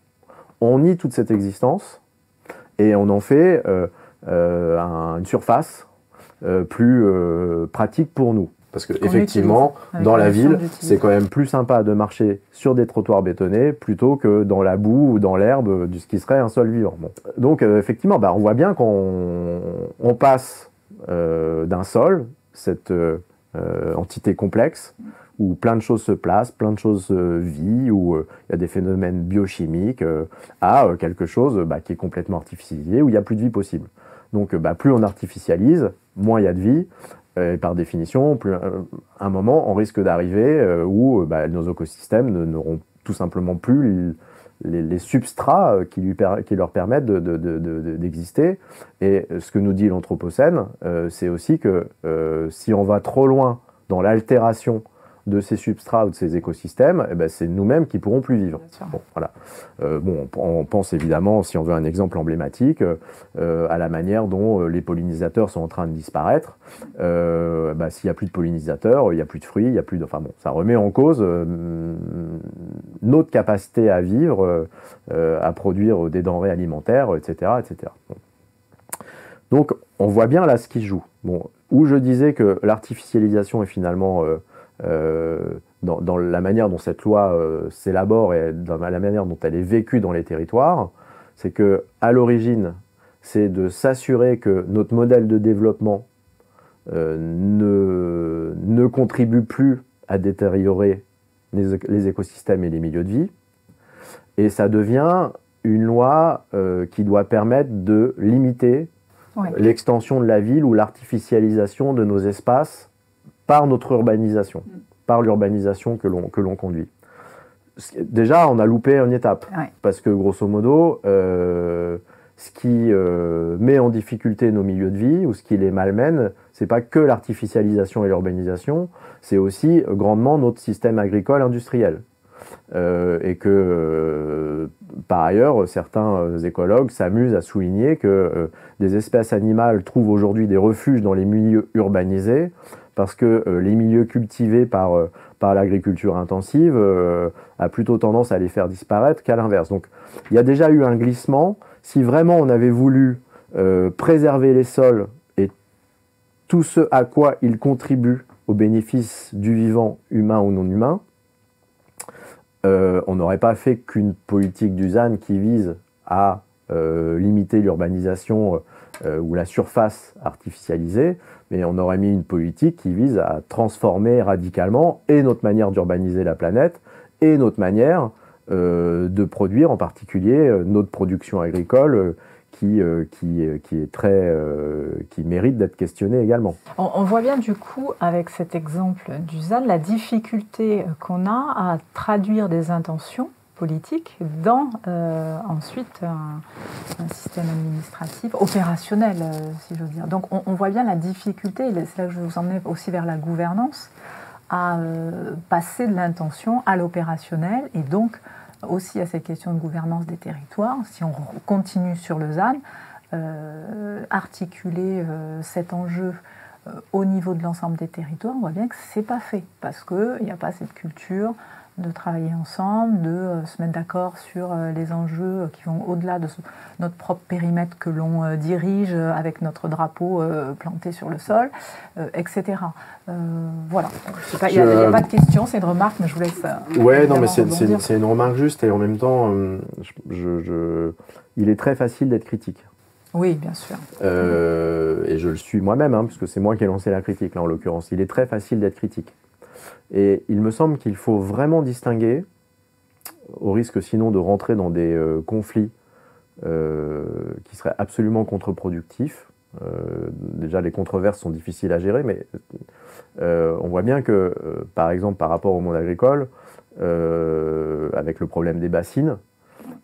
on nie toute cette existence et on en fait une surface plus pratique pour nous. Parce qu'effectivement, dans la ville, c'est quand même plus sympa de marcher sur des trottoirs bétonnés plutôt que dans la boue ou dans l'herbe de ce qui serait un sol vivant. Bon. Donc effectivement, on voit bien qu'on passe d'un sol, cette entité complexe, où plein de choses se placent, plein de choses vivent, où il y a des phénomènes biochimiques, à quelque chose qui est complètement artificialisé, où il n'y a plus de vie possible. Donc plus on artificialise, moins il y a de vie, et par définition, à un moment, on risque d'arriver où nos écosystèmes n'auront tout simplement plus les substrats qui leur permettent d'exister. Et ce que nous dit l'Anthropocène, c'est aussi que si on va trop loin dans l'altération de ces substrats ou de ces écosystèmes, c'est nous-mêmes qui pourrons plus vivre. Bon, voilà. On pense évidemment, si on veut un exemple emblématique, à la manière dont les pollinisateurs sont en train de disparaître. S'il n'y a plus de pollinisateurs, il n'y a plus de fruits, il n'y a plus de... Enfin bon, ça remet en cause notre capacité à vivre, à produire des denrées alimentaires, etc. etc. Bon. Donc, on voit bien là ce qui se joue. Bon, où je disais que l'artificialisation est finalement... dans la manière dont cette loi s'élabore et dans la manière dont elle est vécue dans les territoires, c'est qu'à l'origine, c'est de s'assurer que notre modèle de développement ne contribue plus à détériorer les écosystèmes et les milieux de vie. Et ça devient une loi qui doit permettre de limiter l'extension de la ville ou l'artificialisation de nos espaces par notre urbanisation, par l'urbanisation que l'on conduit. Déjà, on a loupé une étape, parce que grosso modo, ce qui met en difficulté nos milieux de vie ou ce qui les malmène, c'est pas que l'artificialisation et l'urbanisation, c'est aussi grandement notre système agricole industriel. Et que, par ailleurs, certains écologues s'amusent à souligner que des espèces animales trouvent aujourd'hui des refuges dans les milieux urbanisés, parce que les milieux cultivés par l'agriculture intensive a plutôt tendance à les faire disparaître qu'à l'inverse. Donc il y a déjà eu un glissement. Si vraiment on avait voulu préserver les sols et tout ce à quoi ils contribuent au bénéfice du vivant, humain ou non humain, on n'aurait pas fait qu'une politique du ZAN qui vise à limiter l'urbanisation ou la surface artificialisée, mais on aurait mis une politique qui vise à transformer radicalement et notre manière d'urbaniser la planète et notre manière de produire, en particulier notre production agricole qui mérite d'être questionnée également. On voit bien du coup, avec cet exemple du ZAN, la difficulté qu'on a à traduire des intentions politiques dans ensuite un système administratif opérationnel, si j'ose dire. Donc on voit bien la difficulté, et c'est là que je vous emmène aussi vers la gouvernance, à passer de l'intention à l'opérationnel, et donc aussi à cette question de gouvernance des territoires. Si on continue sur le ZAN, articuler cet enjeu au niveau de l'ensemble des territoires, on voit bien que ce n'est pas fait, parce qu'il n'y a pas cette culture de travailler ensemble, de se mettre d'accord sur les enjeux qui vont au-delà de notre propre périmètre que l'on dirige avec notre drapeau planté sur le sol, etc. Voilà. Il n'y a pas de question, c'est une remarque, mais je vous laisse... Ouais, non, mais c'est une remarque juste, et en même temps, il est très facile d'être critique. Oui, bien sûr. Et je le suis moi-même, hein, puisque c'est moi qui ai lancé la critique, là, en l'occurrence. Il est très facile d'être critique. Et il me semble qu'il faut vraiment distinguer, au risque sinon de rentrer dans des conflits qui seraient absolument contre-productifs. Déjà, les controverses sont difficiles à gérer, mais on voit bien que, par exemple, par rapport au monde agricole, avec le problème des bassines,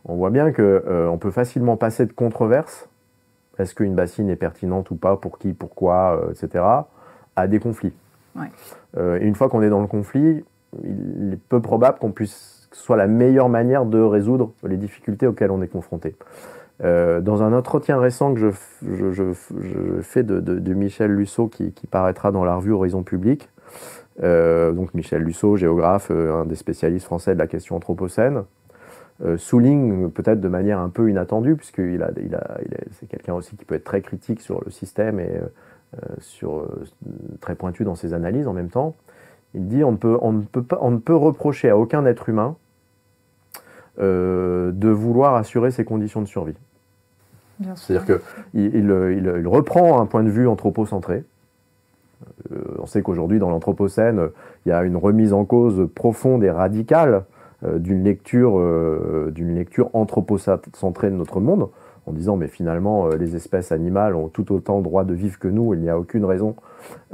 on voit bien qu'on peut facilement passer de controverses, est-ce qu'une bassine est pertinente ou pas, pour qui, pourquoi, etc., à des conflits. Ouais. Et une fois qu'on est dans le conflit, il est peu probable que ce soit la meilleure manière de résoudre les difficultés auxquelles on est confronté. Dans un entretien récent que je fais de Michel Lusseau, qui paraîtra dans la revue Horizon Public, donc Michel Lusseau, géographe, un des spécialistes français de la question anthropocène, souligne peut-être de manière un peu inattendue, puisque c'est quelqu'un aussi qui peut être très critique sur le système et très pointu dans ses analyses en même temps. Il dit on ne peut reprocher à aucun être humain de vouloir assurer ses conditions de survie. C'est-à-dire qu'il reprend un point de vue anthropocentré. On sait qu'aujourd'hui, dans l'Anthropocène, il y a une remise en cause profonde et radicale d'une lecture anthropocentrée de notre monde, en disant mais finalement les espèces animales ont tout autant droit de vivre que nous, il n'y a aucune raison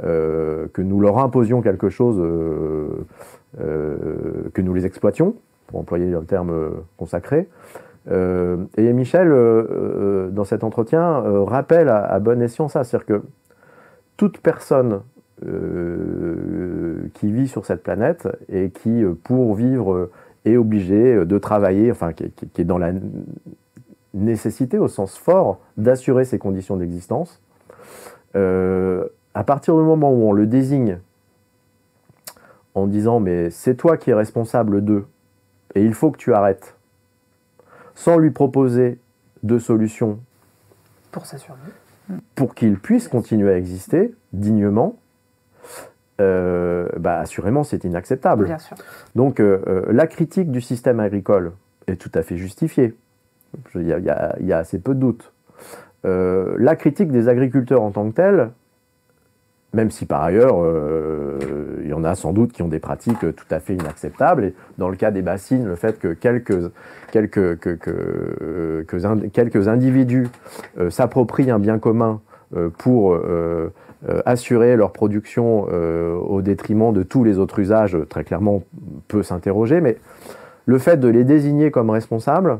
que nous leur imposions quelque chose, que nous les exploitions, pour employer le terme consacré. Et Michel, dans cet entretien, rappelle à bon escient ça, c'est-à-dire que toute personne qui vit sur cette planète et qui, pour vivre, est obligée de travailler, enfin qui est dans la nécessité au sens fort d'assurer ses conditions d'existence, à partir du moment où on le désigne en disant mais c'est toi qui es responsable d'eux et il faut que tu arrêtes, sans lui proposer de solutions pour sa survie, pour qu'il puisse continuer à exister dignement, assurément c'est inacceptable. Bien sûr. Donc la critique du système agricole est tout à fait justifiée. Il y a assez peu de doute. La critique des agriculteurs en tant que tels, même si par ailleurs il y en a sans doute qui ont des pratiques tout à fait inacceptables, et dans le cas des bassines, le fait que quelques individus s'approprient un bien commun pour assurer leur production au détriment de tous les autres usages, très clairement peut s'interroger, mais le fait de les désigner comme responsables,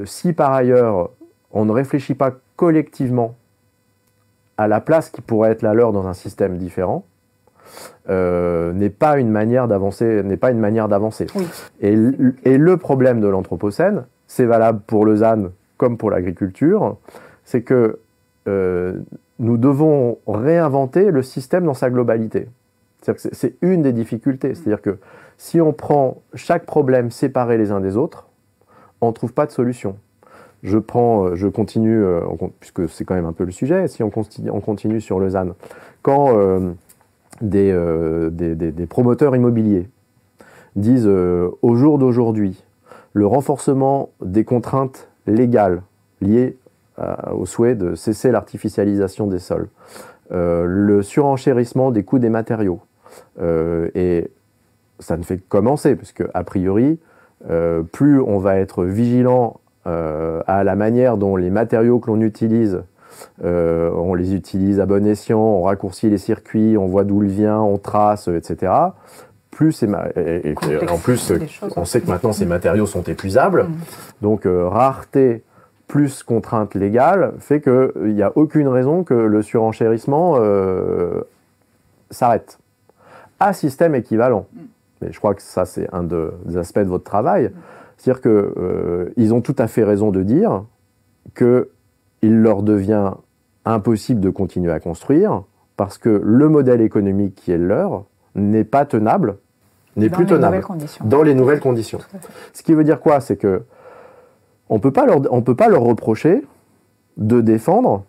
si par ailleurs on ne réfléchit pas collectivement à la place qui pourrait être la leur dans un système différent, n'est pas une manière d'avancer. Oui. Et le problème de l'Anthropocène, c'est valable pour le ZAN comme pour l'agriculture, c'est que nous devons réinventer le système dans sa globalité. C'est une des difficultés. C'est-à-dire que si on prend chaque problème séparé les uns des autres, on ne trouve pas de solution. Je continue, puisque c'est quand même un peu le sujet, si on continue sur le ZAN. Quand des promoteurs immobiliers disent au jour d'aujourd'hui, le renforcement des contraintes légales liées au souhait de cesser l'artificialisation des sols, le surenchérissement des coûts des matériaux, et ça ne fait que commencer, puisque a priori, plus on va être vigilant à la manière dont les matériaux que l'on utilise, on les utilise à bon escient, on raccourcit les circuits, on voit d'où il vient, on trace, etc. Plus c'est en plus, on sait que maintenant ces matériaux sont épuisables, donc rareté plus contrainte légale fait qu'il n'y a aucune raison que le surenchérissement s'arrête. À système équivalent. Mais je crois que ça, c'est un des aspects de votre travail. C'est-à-dire qu'ils ont tout à fait raison de dire qu'il leur devient impossible de continuer à construire parce que le modèle économique qui est le leur n'est pas tenable, n'est plus tenable dans les nouvelles conditions. Ce qui veut dire quoi? C'est que on peut pas leur reprocher de défendre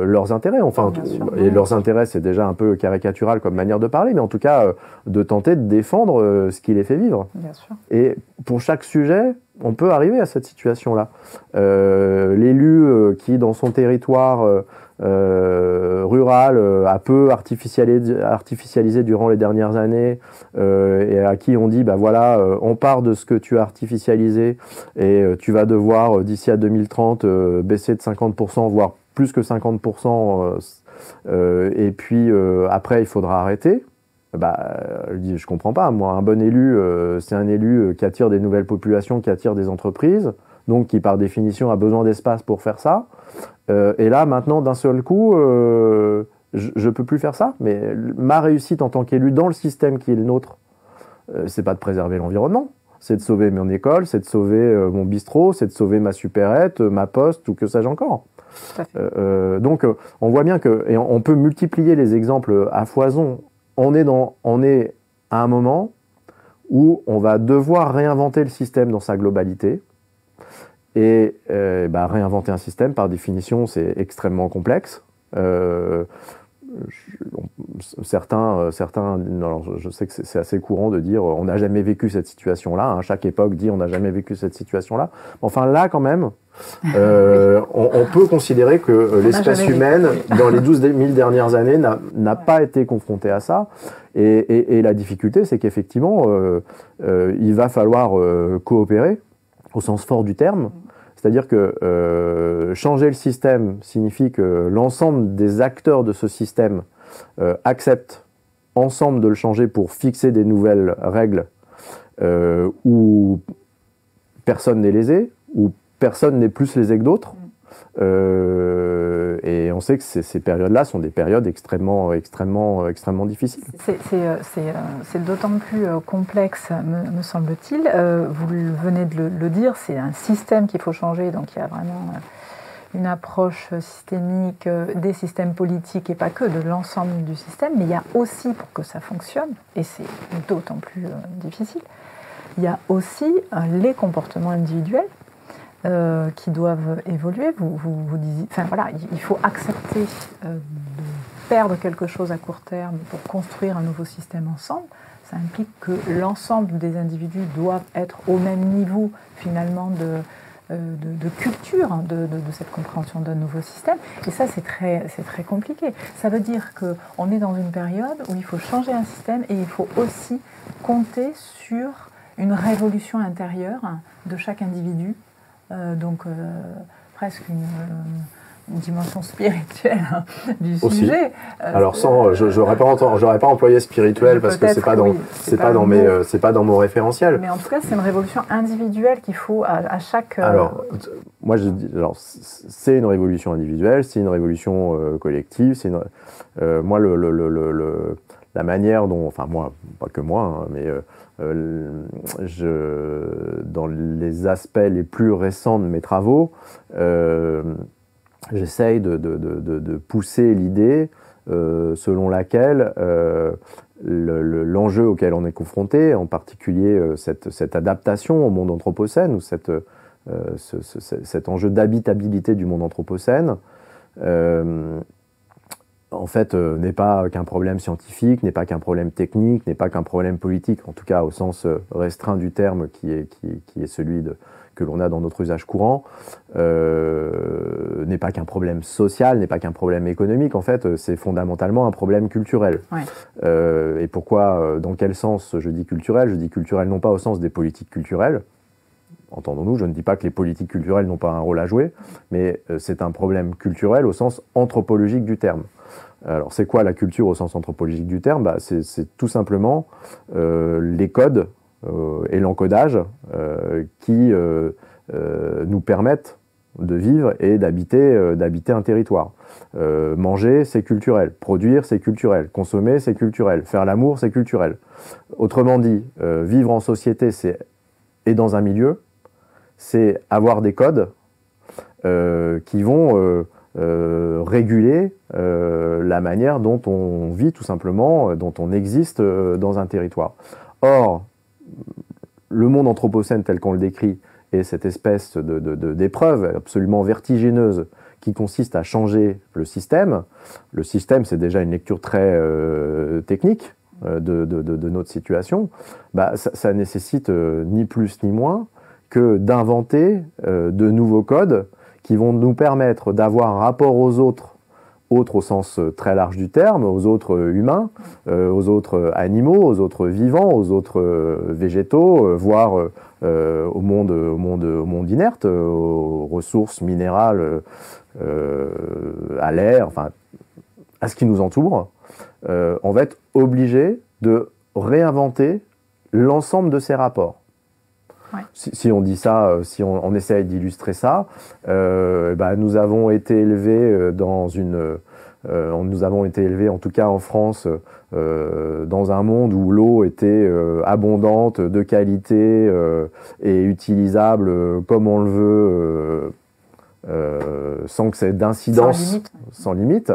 leurs intérêts. Enfin, et leurs intérêts, c'est déjà un peu caricatural comme manière de parler, mais en tout cas, de tenter de défendre ce qui les fait vivre. Bien sûr. Et pour chaque sujet, on peut arriver à cette situation-là. L'élu qui, dans son territoire rural, a peu artificialisé durant les dernières années, et à qui on dit, bah voilà, on part de ce que tu as artificialisé, et tu vas devoir, d'ici à 2030, baisser de 50%, voire plus que 50%, et puis après, il faudra arrêter. Je comprends pas. Moi, un bon élu, c'est un élu qui attire des nouvelles populations, qui attire des entreprises, donc qui, par définition, a besoin d'espace pour faire ça. Et là, maintenant, d'un seul coup, je peux plus faire ça. Mais ma réussite en tant qu'élu dans le système qui est le nôtre, c'est pas de préserver l'environnement. C'est de sauver mon école, c'est de sauver mon bistrot, c'est de sauver ma supérette, ma poste, ou que sais-je encore. Donc, on voit bien que, et on peut multiplier les exemples à foison. On est à un moment où on va devoir réinventer le système dans sa globalité. Et réinventer un système, par définition, c'est extrêmement complexe. Certains, alors je sais que c'est assez courant de dire on n'a jamais vécu cette situation-là. Hein, chaque époque dit on n'a jamais vécu cette situation-là. Enfin là, quand même, on peut considérer que l'espèce humaine, dans les 12 000 dernières années, n'a pas été confrontée à ça. Et la difficulté, c'est qu'effectivement, il va falloir coopérer, au sens fort du terme. C'est-à-dire que changer le système signifie que l'ensemble des acteurs de ce système acceptent ensemble de le changer pour fixer des nouvelles règles où personne n'est lésé, où personne n'est plus lésé que d'autres. Et on sait que ces périodes-là sont des périodes extrêmement difficiles. C'est d'autant plus complexe, me semble-t-il. Vous venez de le dire, c'est un système qu'il faut changer, donc il y a vraiment une approche systémique des systèmes politiques et pas que, de l'ensemble du système, mais il y a aussi, pour que ça fonctionne, et c'est d'autant plus difficile, il y a aussi les comportements individuels qui doivent évoluer. Vous disiez, enfin voilà, il faut accepter de perdre quelque chose à court terme pour construire un nouveau système ensemble. Ça implique que l'ensemble des individus doivent être au même niveau finalement de culture, de cette compréhension d'un nouveau système. Et ça, c'est très compliqué. Ça veut dire qu'on est dans une période où il faut changer un système et il faut aussi compter sur une révolution intérieure de chaque individu. Donc presque une dimension spirituelle du aussi. Sujet. Alors j'aurais pas employé spirituel parce que c'est pas dans mon référentiel. Mais en tout cas, c'est une révolution individuelle qu'il faut à chaque. Alors moi je dis, c'est une révolution individuelle, c'est une révolution collective, c'est moi la manière dont, enfin moi, pas que moi, hein, mais dans les aspects les plus récents de mes travaux, j'essaye de pousser l'idée selon laquelle l'enjeu auquel on est confronté, en particulier cette adaptation au monde anthropocène, ou cet enjeu d'habitabilité du monde anthropocène, en fait, n'est pas qu'un problème scientifique, n'est pas qu'un problème technique, n'est pas qu'un problème politique, en tout cas au sens restreint du terme qui est celui que l'on a dans notre usage courant, n'est pas qu'un problème social, n'est pas qu'un problème économique, en fait, c'est fondamentalement un problème culturel. Ouais. Et pourquoi, dans quel sens je dis culturel? Je dis culturel non pas au sens des politiques culturelles, entendons-nous, je ne dis pas que les politiques culturelles n'ont pas un rôle à jouer, mais c'est un problème culturel au sens anthropologique du terme. Alors, c'est quoi la culture au sens anthropologique du terme? C'est tout simplement les codes et l'encodage qui nous permettent de vivre et d'habiter un territoire. Manger, c'est culturel. Produire, c'est culturel. Consommer, c'est culturel. Faire l'amour, c'est culturel. Autrement dit, vivre en société et dans un milieu, c'est avoir des codes qui vont réguler la manière dont on vit tout simplement, dont on existe dans un territoire. Or, le monde anthropocène tel qu'on le décrit est cette espèce d'épreuve absolument vertigineuse qui consiste à changer le système. Le système, c'est déjà une lecture très technique de notre situation. Ça nécessite ni plus ni moins que d'inventer de nouveaux codes qui vont nous permettre d'avoir un rapport aux autres au sens très large du terme, aux autres humains, aux autres animaux, aux autres vivants, aux autres végétaux, voire au monde inerte, aux ressources minérales, à l'air, enfin, à ce qui nous entoure. On va être obligé de réinventer l'ensemble de ces rapports. Ouais. Si on dit ça, si on essaye d'illustrer ça, nous avons été élevés nous avons été élevés, en tout cas en France, dans un monde où l'eau était abondante, de qualité et utilisable comme on le veut, sans que c'est d'incidence, sans limite.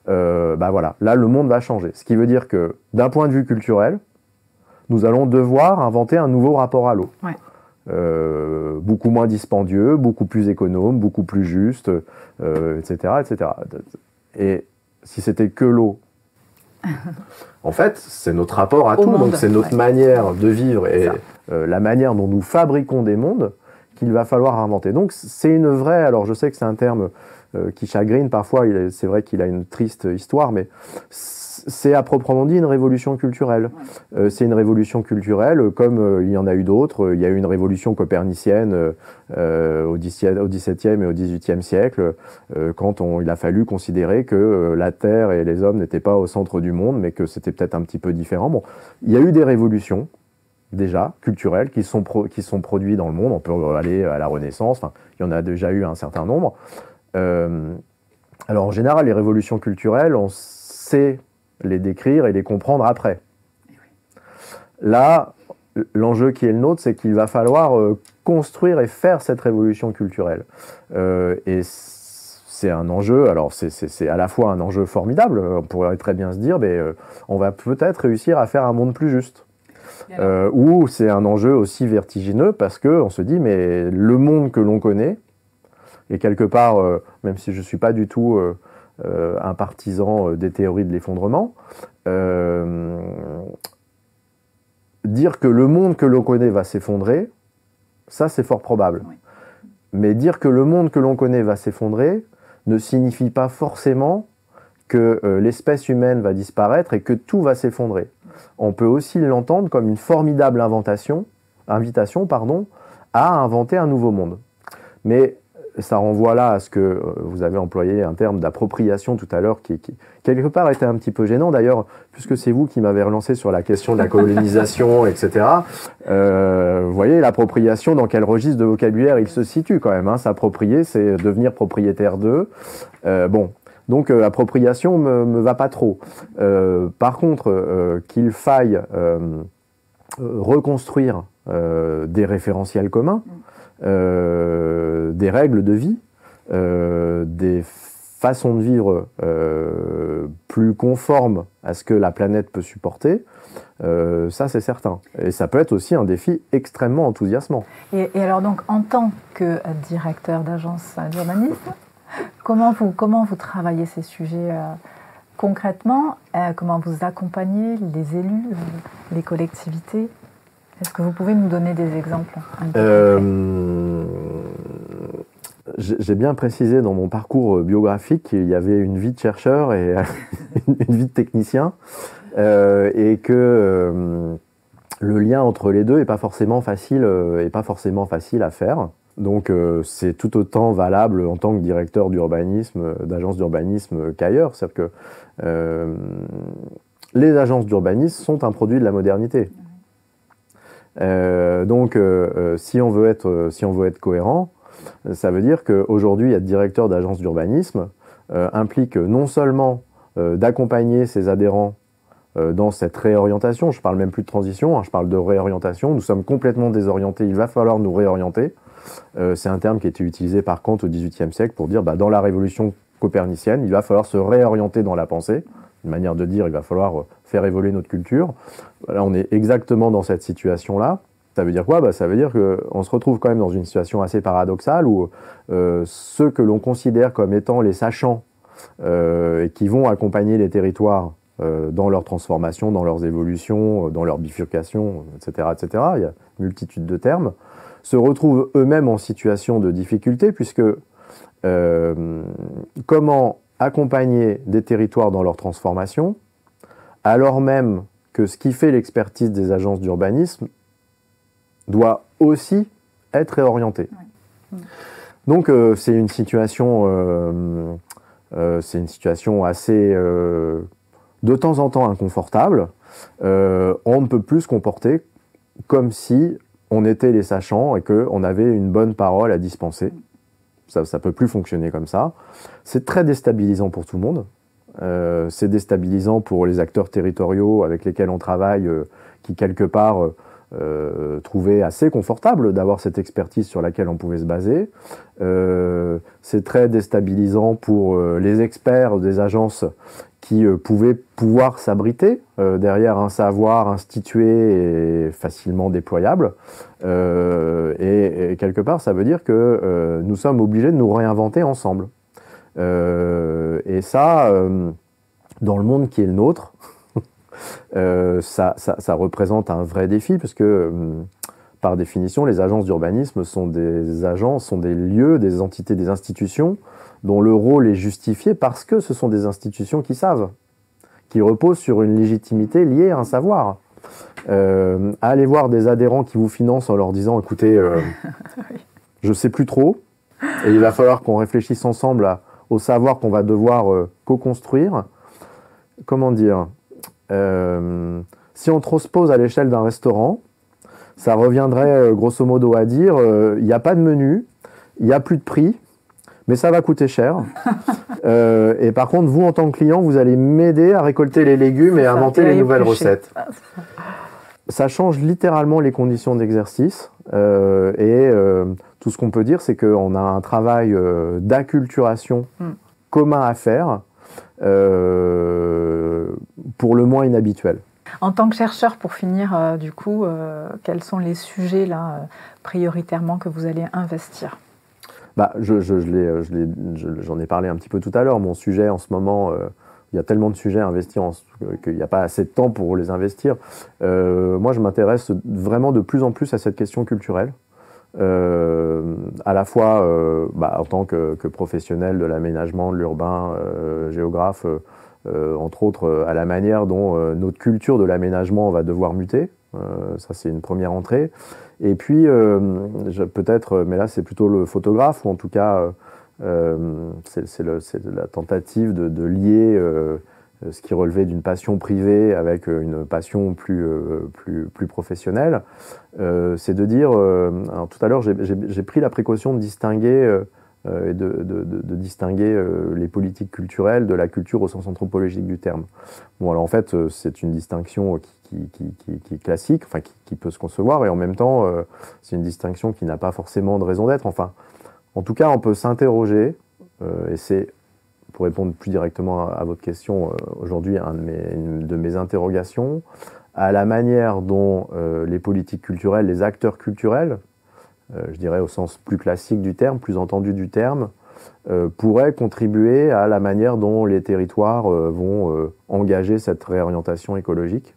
Voilà, là le monde va changer. Ce qui veut dire que d'un point de vue culturel, nous allons devoir inventer un nouveau rapport à l'eau. Ouais. Beaucoup moins dispendieux, beaucoup plus économe, beaucoup plus juste, etc., etc. Et si c'était que l'eau, en fait, c'est notre rapport à tout, donc c'est notre manière de vivre et la manière dont nous fabriquons des mondes qu'il va falloir inventer. Donc c'est une vraie, alors je sais que c'est un terme qui chagrine parfois, c'est vrai qu'il a une triste histoire, mais c'est à proprement dit une révolution culturelle. C'est une révolution culturelle comme il y en a eu d'autres. Il y a eu une révolution copernicienne au XVIIe et au XVIIIe siècle, quand il a fallu considérer que la Terre et les hommes n'étaient pas au centre du monde, mais que c'était peut-être un petit peu différent. Bon, il y a eu des révolutions, déjà, culturelles, qui sont produites dans le monde. On peut aller à la Renaissance, enfin, il y en a déjà eu un certain nombre. Alors en général, les révolutions culturelles, on sait les décrire et les comprendre après. Là, l'enjeu qui est le nôtre, c'est qu'il va falloir construire et faire cette révolution culturelle. Et c'est un enjeu, alors c'est à la fois un enjeu formidable, on pourrait très bien se dire, on va peut-être réussir à faire un monde plus juste. Ou c'est un enjeu aussi vertigineux parce qu'on se dit, mais le monde que l'on connaît, et quelque part, même si je ne suis pas du tout un partisan des théories de l'effondrement, dire que le monde que l'on connaît va s'effondrer, ça c'est fort probable. Oui. Mais dire que le monde que l'on connaît va s'effondrer ne signifie pas forcément que l'espèce humaine va disparaître et que tout va s'effondrer. On peut aussi l'entendre comme une formidable invitation à inventer un nouveau monde. Mais ça renvoie là à ce que vous avez employé un terme d'appropriation tout à l'heure qui quelque part était un petit peu gênant d'ailleurs, puisque c'est vous qui m'avez relancé sur la question de la colonisation, etc. Vous voyez, l'appropriation, dans quel registre de vocabulaire il se situe quand même, hein. S'approprier, c'est devenir propriétaire d'eux. Donc appropriation me va pas trop. Par contre, qu'il faille reconstruire des référentiels communs, des règles de vie, des façons de vivre plus conformes à ce que la planète peut supporter, ça c'est certain. Et ça peut être aussi un défi extrêmement enthousiasmant. Et alors donc, en tant que directeur d'agence d'urbanisme, comment vous travaillez ces sujets concrètement, comment vous accompagnez les élus, les collectivités? Est-ce que vous pouvez nous donner des exemples un peu J'ai bien précisé dans mon parcours biographique qu'il y avait une vie de chercheur et une vie de technicien, et que le lien entre les deux n'est pas forcément facile, à faire. Donc c'est tout autant valable en tant que directeur d'urbanisme, d'agence d'urbanisme qu'ailleurs. C'est-à-dire que les agences d'urbanisme sont un produit de la modernité. Donc si on veut être cohérent, ça veut dire qu'aujourd'hui, être directeur d'agence d'urbanisme implique non seulement d'accompagner ses adhérents dans cette réorientation, je ne parle même plus de transition, je parle de réorientation, nous sommes complètement désorientés, il va falloir nous réorienter. C'est un terme qui a été utilisé par Kant au XVIIIe siècle pour dire dans la révolution copernicienne, il va falloir se réorienter dans la pensée, une manière de dire il va falloir faire évoluer notre culture. Là, on est exactement dans cette situation-là. Ça veut dire quoi? Ça veut dire qu'on se retrouve quand même dans une situation assez paradoxale où ceux que l'on considère comme étant les sachants et qui vont accompagner les territoires dans leur transformation, dans leurs évolutions, dans leur bifurcation, etc., il y a une multitude de termes, se retrouvent eux-mêmes en situation de difficulté puisque comment accompagner des territoires dans leur transformation alors même que ce qui fait l'expertise des agences d'urbanisme doit aussi être réorienté. Ouais. Donc c'est une situation assez de temps en temps inconfortable. On ne peut plus se comporter comme si on était les sachants et qu'on avait une bonne parole à dispenser. Ça ne peut plus fonctionner comme ça. C'est très déstabilisant pour tout le monde. C'est déstabilisant pour les acteurs territoriaux avec lesquels on travaille, qui quelque part trouvaient assez confortable d'avoir cette expertise sur laquelle on pouvait se baser. C'est très déstabilisant pour les experts des agences qui pouvoir s'abriter derrière un savoir institué et facilement déployable. Et quelque part, ça veut dire que nous sommes obligés de nous réinventer ensemble. Et ça, dans le monde qui est le nôtre, ça représente un vrai défi, parce que, par définition, les agences d'urbanisme sont des lieux, des entités, des institutions dont le rôle est justifié parce que ce sont des institutions qui savent, qui reposent sur une légitimité liée à un savoir. Allez voir des adhérents qui vous financent en leur disant « Écoutez, je ne sais plus trop, et il va falloir qu'on réfléchisse ensemble au savoir qu'on va devoir co-construire. » Comment dire, si on transpose à l'échelle d'un restaurant, ça reviendrait grosso modo à dire il n'y a pas de menu, il n'y a plus de prix, mais ça va coûter cher. Et par contre, vous, en tant que client, vous allez m'aider à récolter les légumes et à inventer les nouvelles recettes. Ça change littéralement les conditions d'exercice. Et tout ce qu'on peut dire, c'est qu'on a un travail d'acculturation commun à faire, pour le moins inhabituel. En tant que chercheur, pour finir, du coup, quels sont les sujets là, prioritairement que vous allez investir? J'en ai parlé un petit peu tout à l'heure. Mon sujet en ce moment, il y a tellement de sujets à investir qu'il n'y a pas assez de temps pour les investir. Moi, je m'intéresse vraiment de plus en plus à cette question culturelle. À la fois en tant que professionnel de l'aménagement, de l'urbain, géographe, entre autres à la manière dont notre culture de l'aménagement va devoir muter. Ça, c'est une première entrée. Et puis, peut-être, mais là, c'est plutôt le photographe, ou en tout cas, c'est la tentative de lier ce qui relevait d'une passion privée avec une passion plus professionnelle. C'est de dire, alors tout à l'heure, j'ai pris la précaution de distinguer et de distinguer les politiques culturelles de la culture au sens anthropologique du terme. Bon, alors en fait, c'est une distinction qui est classique, enfin qui peut se concevoir, et en même temps, c'est une distinction qui n'a pas forcément de raison d'être. Enfin, en tout cas, on peut s'interroger, et c'est, pour répondre plus directement à votre question, aujourd'hui, une de mes interrogations, à la manière dont les politiques culturelles, les acteurs culturels, je dirais au sens plus classique du terme, plus entendu du terme, pourrait contribuer à la manière dont les territoires vont engager cette réorientation écologique.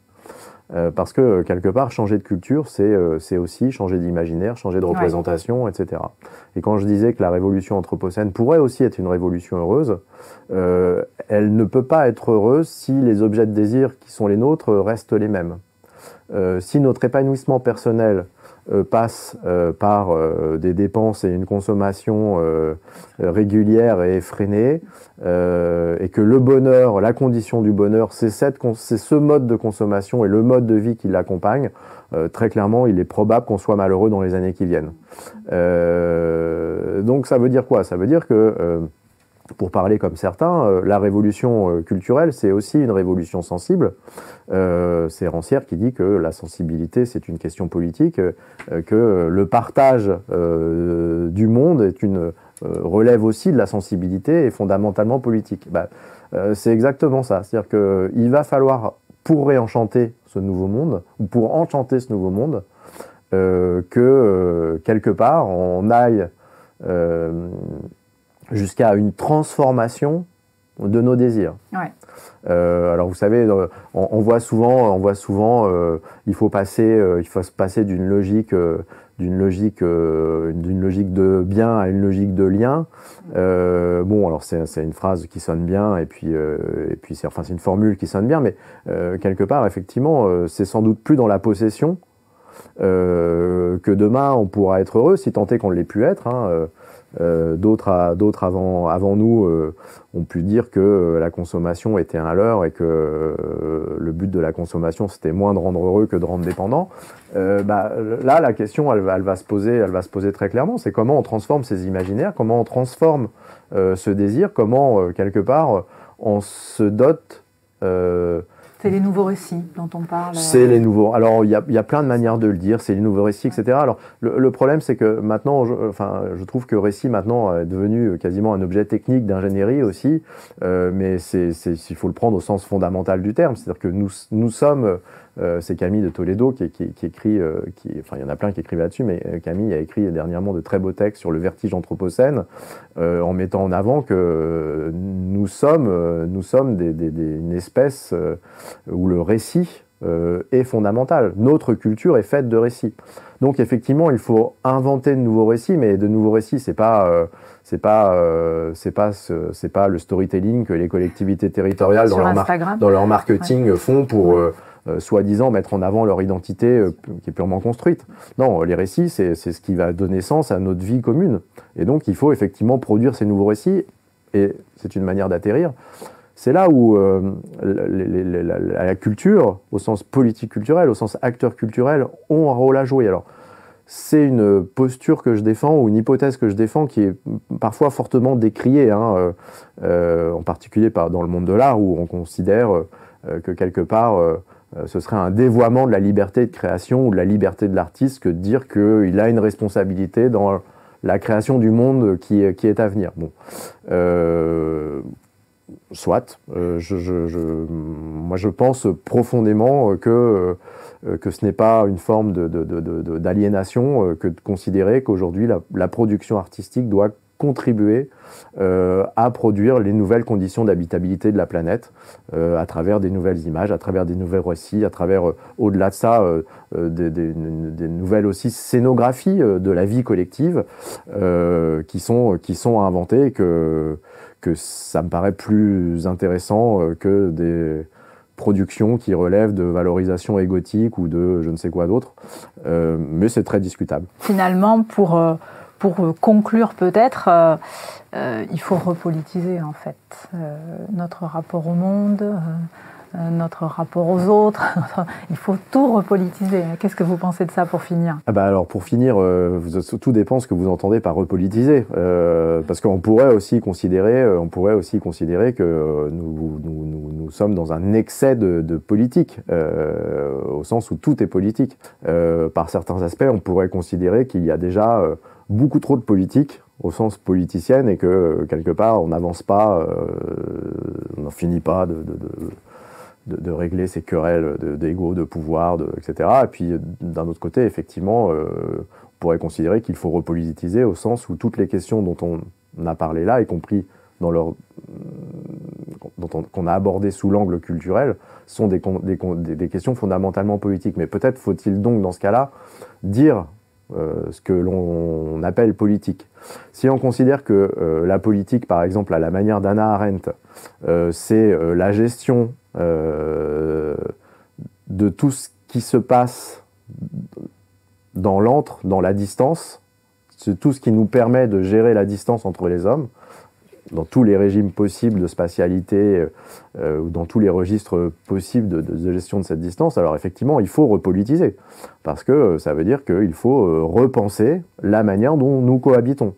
Parce que, quelque part, changer de culture, c'est aussi changer d'imaginaire, changer de représentation, etc. Et quand je disais que la révolution anthropocène pourrait aussi être une révolution heureuse, elle ne peut pas être heureuse si les objets de désir qui sont les nôtres restent les mêmes. Si notre épanouissement personnel passe par des dépenses et une consommation régulière et effrénée, et que le bonheur, la condition du bonheur, c'est ce mode de consommation et le mode de vie qui l'accompagne, très clairement, il est probable qu'on soit malheureux dans les années qui viennent. Donc ça veut dire quoi? Ça veut dire que, pour parler comme certains, la révolution culturelle, c'est aussi une révolution sensible. C'est Rancière qui dit que la sensibilité, c'est une question politique, que le partage du monde relève aussi de la sensibilité et fondamentalement politique. C'est exactement ça. C'est-à-dire qu'il va falloir, pour réenchanter ce nouveau monde, ou pour enchanter ce nouveau monde, que quelque part, on aille jusqu'à une transformation de nos désirs. Ouais. Alors vous savez, on voit souvent, il faut se passer d'une logique de bien à une logique de lien. Bon, alors c'est une phrase qui sonne bien, et puis c'est une formule qui sonne bien, mais quelque part, effectivement, c'est sans doute plus dans la possession que demain on pourra être heureux, si tant est qu'on l'ait pu être. D'autres avant nous ont pu dire que la consommation était un leurre et que le but de la consommation c'était moins de rendre heureux que de rendre dépendant. Là, la question elle va se poser très clairement, c'est comment on transforme ces imaginaires, comment on transforme ce désir, comment quelque part on se dote. C'est les nouveaux récits dont on parle. C'est les nouveaux. Alors, il y a plein de manières de le dire, c'est les nouveaux récits, etc. Alors, le problème, c'est que maintenant, je trouve que récit, maintenant, est devenu quasiment un objet technique d'ingénierie aussi, mais il faut le prendre au sens fondamental du terme. C'est-à-dire que nous sommes... c'est Camille de Toledo qui écrit, il y en a plein qui écrivent là-dessus, mais Camille a écrit dernièrement de très beaux textes sur le vertige anthropocène, en mettant en avant que nous sommes une espèce où le récit est fondamental. Notre culture est faite de récits. Donc effectivement, il faut inventer de nouveaux récits, mais de nouveaux récits, c'est pas le storytelling que les collectivités territoriales dans leur marketing font pour soi-disant mettre en avant leur identité qui est purement construite. Non, les récits, c'est ce qui va donner sens à notre vie commune. Et donc, il faut effectivement produire ces nouveaux récits, et c'est une manière d'atterrir. C'est là où la culture, au sens politique culturel, au sens acteur culturel, ont un rôle à jouer. Alors, c'est une posture que je défends, ou une hypothèse que je défends, qui est parfois fortement décriée, en particulier dans le monde de l'art, où on considère que quelque part... ce serait un dévoiement de la liberté de création ou de la liberté de l'artiste que de dire qu'il a une responsabilité dans la création du monde qui est à venir. Bon, soit. Moi, je pense profondément que ce n'est pas une forme d'aliénation que de considérer qu'aujourd'hui la production artistique doit contribuer à produire les nouvelles conditions d'habitabilité de la planète à travers des nouvelles images, à travers des nouveaux récits, à travers, au-delà de ça, des nouvelles aussi scénographies de la vie collective qui sont à inventer, et que ça me paraît plus intéressant que des productions qui relèvent de valorisation égotique ou de je ne sais quoi d'autre, mais c'est très discutable. Finalement, pour conclure peut-être, il faut repolitiser en fait notre rapport au monde, notre rapport aux autres. Il faut tout repolitiser. Qu'est-ce que vous pensez de ça pour finir ? Alors pour finir, tout dépend de ce que vous entendez par repolitiser, parce qu'on pourrait aussi considérer que nous sommes dans un excès de politique, au sens où tout est politique. Par certains aspects, on pourrait considérer qu'il y a déjà beaucoup trop de politique au sens politicienne, et que quelque part on n'avance pas, on n'en finit pas de régler ces querelles d'ego, de pouvoir, etc. Et puis d'un autre côté, effectivement, on pourrait considérer qu'il faut repolitiser au sens où toutes les questions dont on a parlé là, y compris qu'on a abordé sous l'angle culturel, sont des questions fondamentalement politiques. Mais peut-être faut-il donc, dans ce cas-là, dire ce que l'on appelle politique. Si on considère que la politique, par exemple, à la manière d'Hannah Arendt, c'est la gestion de tout ce qui se passe dans l'antre, dans la distance, c'est tout ce qui nous permet de gérer la distance entre les hommes, dans tous les régimes possibles de spatialité ou dans tous les registres possibles de gestion de cette distance, alors effectivement, il faut repolitiser. Parce que ça veut dire qu'il faut repenser la manière dont nous cohabitons.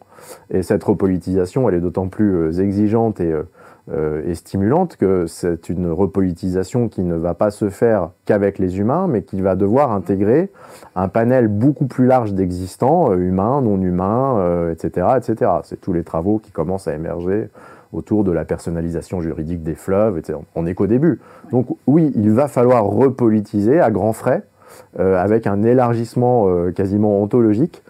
Et cette repolitisation, elle est d'autant plus exigeante et stimulante que c'est une repolitisation qui ne va pas se faire qu'avec les humains, mais qui va devoir intégrer un panel beaucoup plus large d'existants, humains, non humains, etc., etc. C'est tous les travaux qui commencent à émerger autour de la personnalisation juridique des fleuves, etc. On n'est qu'au début. Donc oui, il va falloir repolitiser à grands frais, avec un élargissement quasiment ontologique,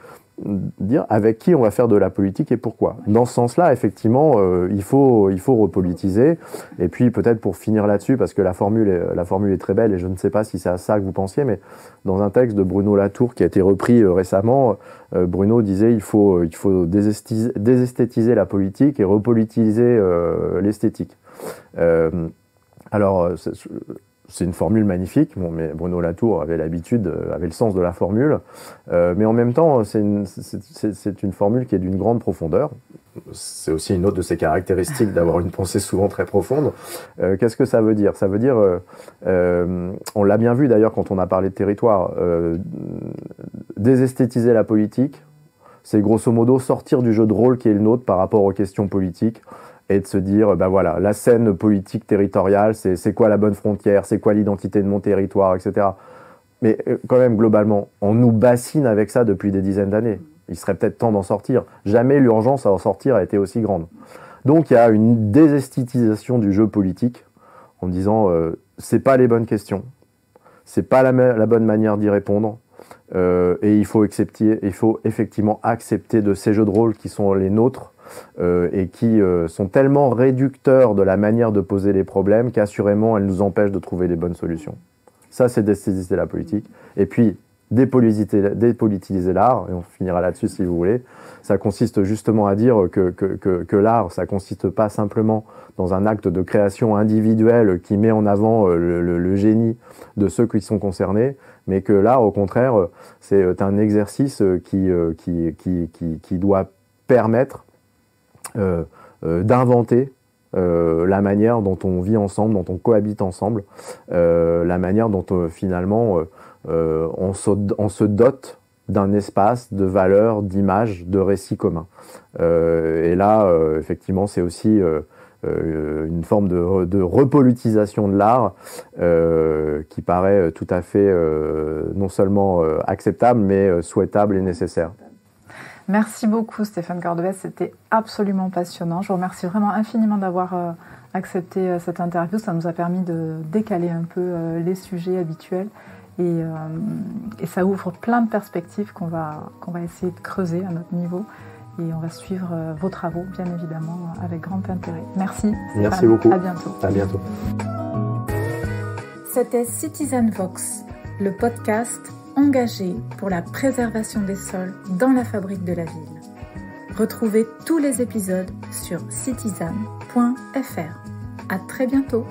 dire avec qui on va faire de la politique et pourquoi. Dans ce sens-là, effectivement, il faut repolitiser. Et puis peut-être pour finir là-dessus, parce que la formule est très belle, et je ne sais pas si c'est à ça que vous pensiez, mais dans un texte de Bruno Latour qui a été repris récemment, Bruno disait il faut désesthétiser la politique et repolitiser l'esthétique. Alors, c'est une formule magnifique, bon, mais Bruno Latour avait le sens de la formule, mais en même temps, c'est une formule qui est d'une grande profondeur. C'est aussi une autre de ses caractéristiques d'avoir une pensée souvent très profonde. Qu'est-ce que ça veut dire ? Ça veut dire, on l'a bien vu d'ailleurs quand on a parlé de territoire, désesthétiser la politique, c'est grosso modo sortir du jeu de rôle qui est le nôtre par rapport aux questions politiques, et de se dire, ben voilà, la scène politique territoriale, c'est quoi la bonne frontière, c'est quoi l'identité de mon territoire, etc. Mais quand même, globalement, on nous bassine avec ça depuis des dizaines d'années. Il serait peut-être temps d'en sortir. Jamais l'urgence à en sortir a été aussi grande. Donc il y a une désesthétisation du jeu politique en disant, c'est pas les bonnes questions, c'est pas la bonne manière d'y répondre, et il faut effectivement accepter de ces jeux de rôle qui sont les nôtres, et qui sont tellement réducteurs de la manière de poser les problèmes qu'assurément elles nous empêchent de trouver les bonnes solutions. Ça, c'est désesthétiser la politique. Et puis, dépolitiser l'art, et on finira là-dessus si vous voulez, ça consiste justement à dire que l'art, ça consiste pas simplement dans un acte de création individuelle qui met en avant le génie de ceux qui sont concernés, mais que l'art, au contraire, c'est un exercice qui doit permettre d'inventer la manière dont on vit ensemble, dont on cohabite ensemble, la manière dont finalement on se dote d'un espace, de valeurs, d'images, de récits communs. Et là, effectivement, c'est aussi une forme de repolitisation de l'art qui paraît tout à fait non seulement acceptable, mais souhaitable et nécessaire. Merci beaucoup Stéphane Cordovez, c'était absolument passionnant. Je vous remercie vraiment infiniment d'avoir accepté cette interview. Ça nous a permis de décaler un peu les sujets habituels et ça ouvre plein de perspectives qu'on va essayer de creuser à notre niveau. Et on va suivre vos travaux, bien évidemment, avec grand intérêt. Merci Stéphane. Merci beaucoup. À bientôt. À bientôt. C'était Citizen Vox, le podcast engagé pour la préservation des sols dans la fabrique de la ville. Retrouvez tous les épisodes sur citizen.fr. À très bientôt.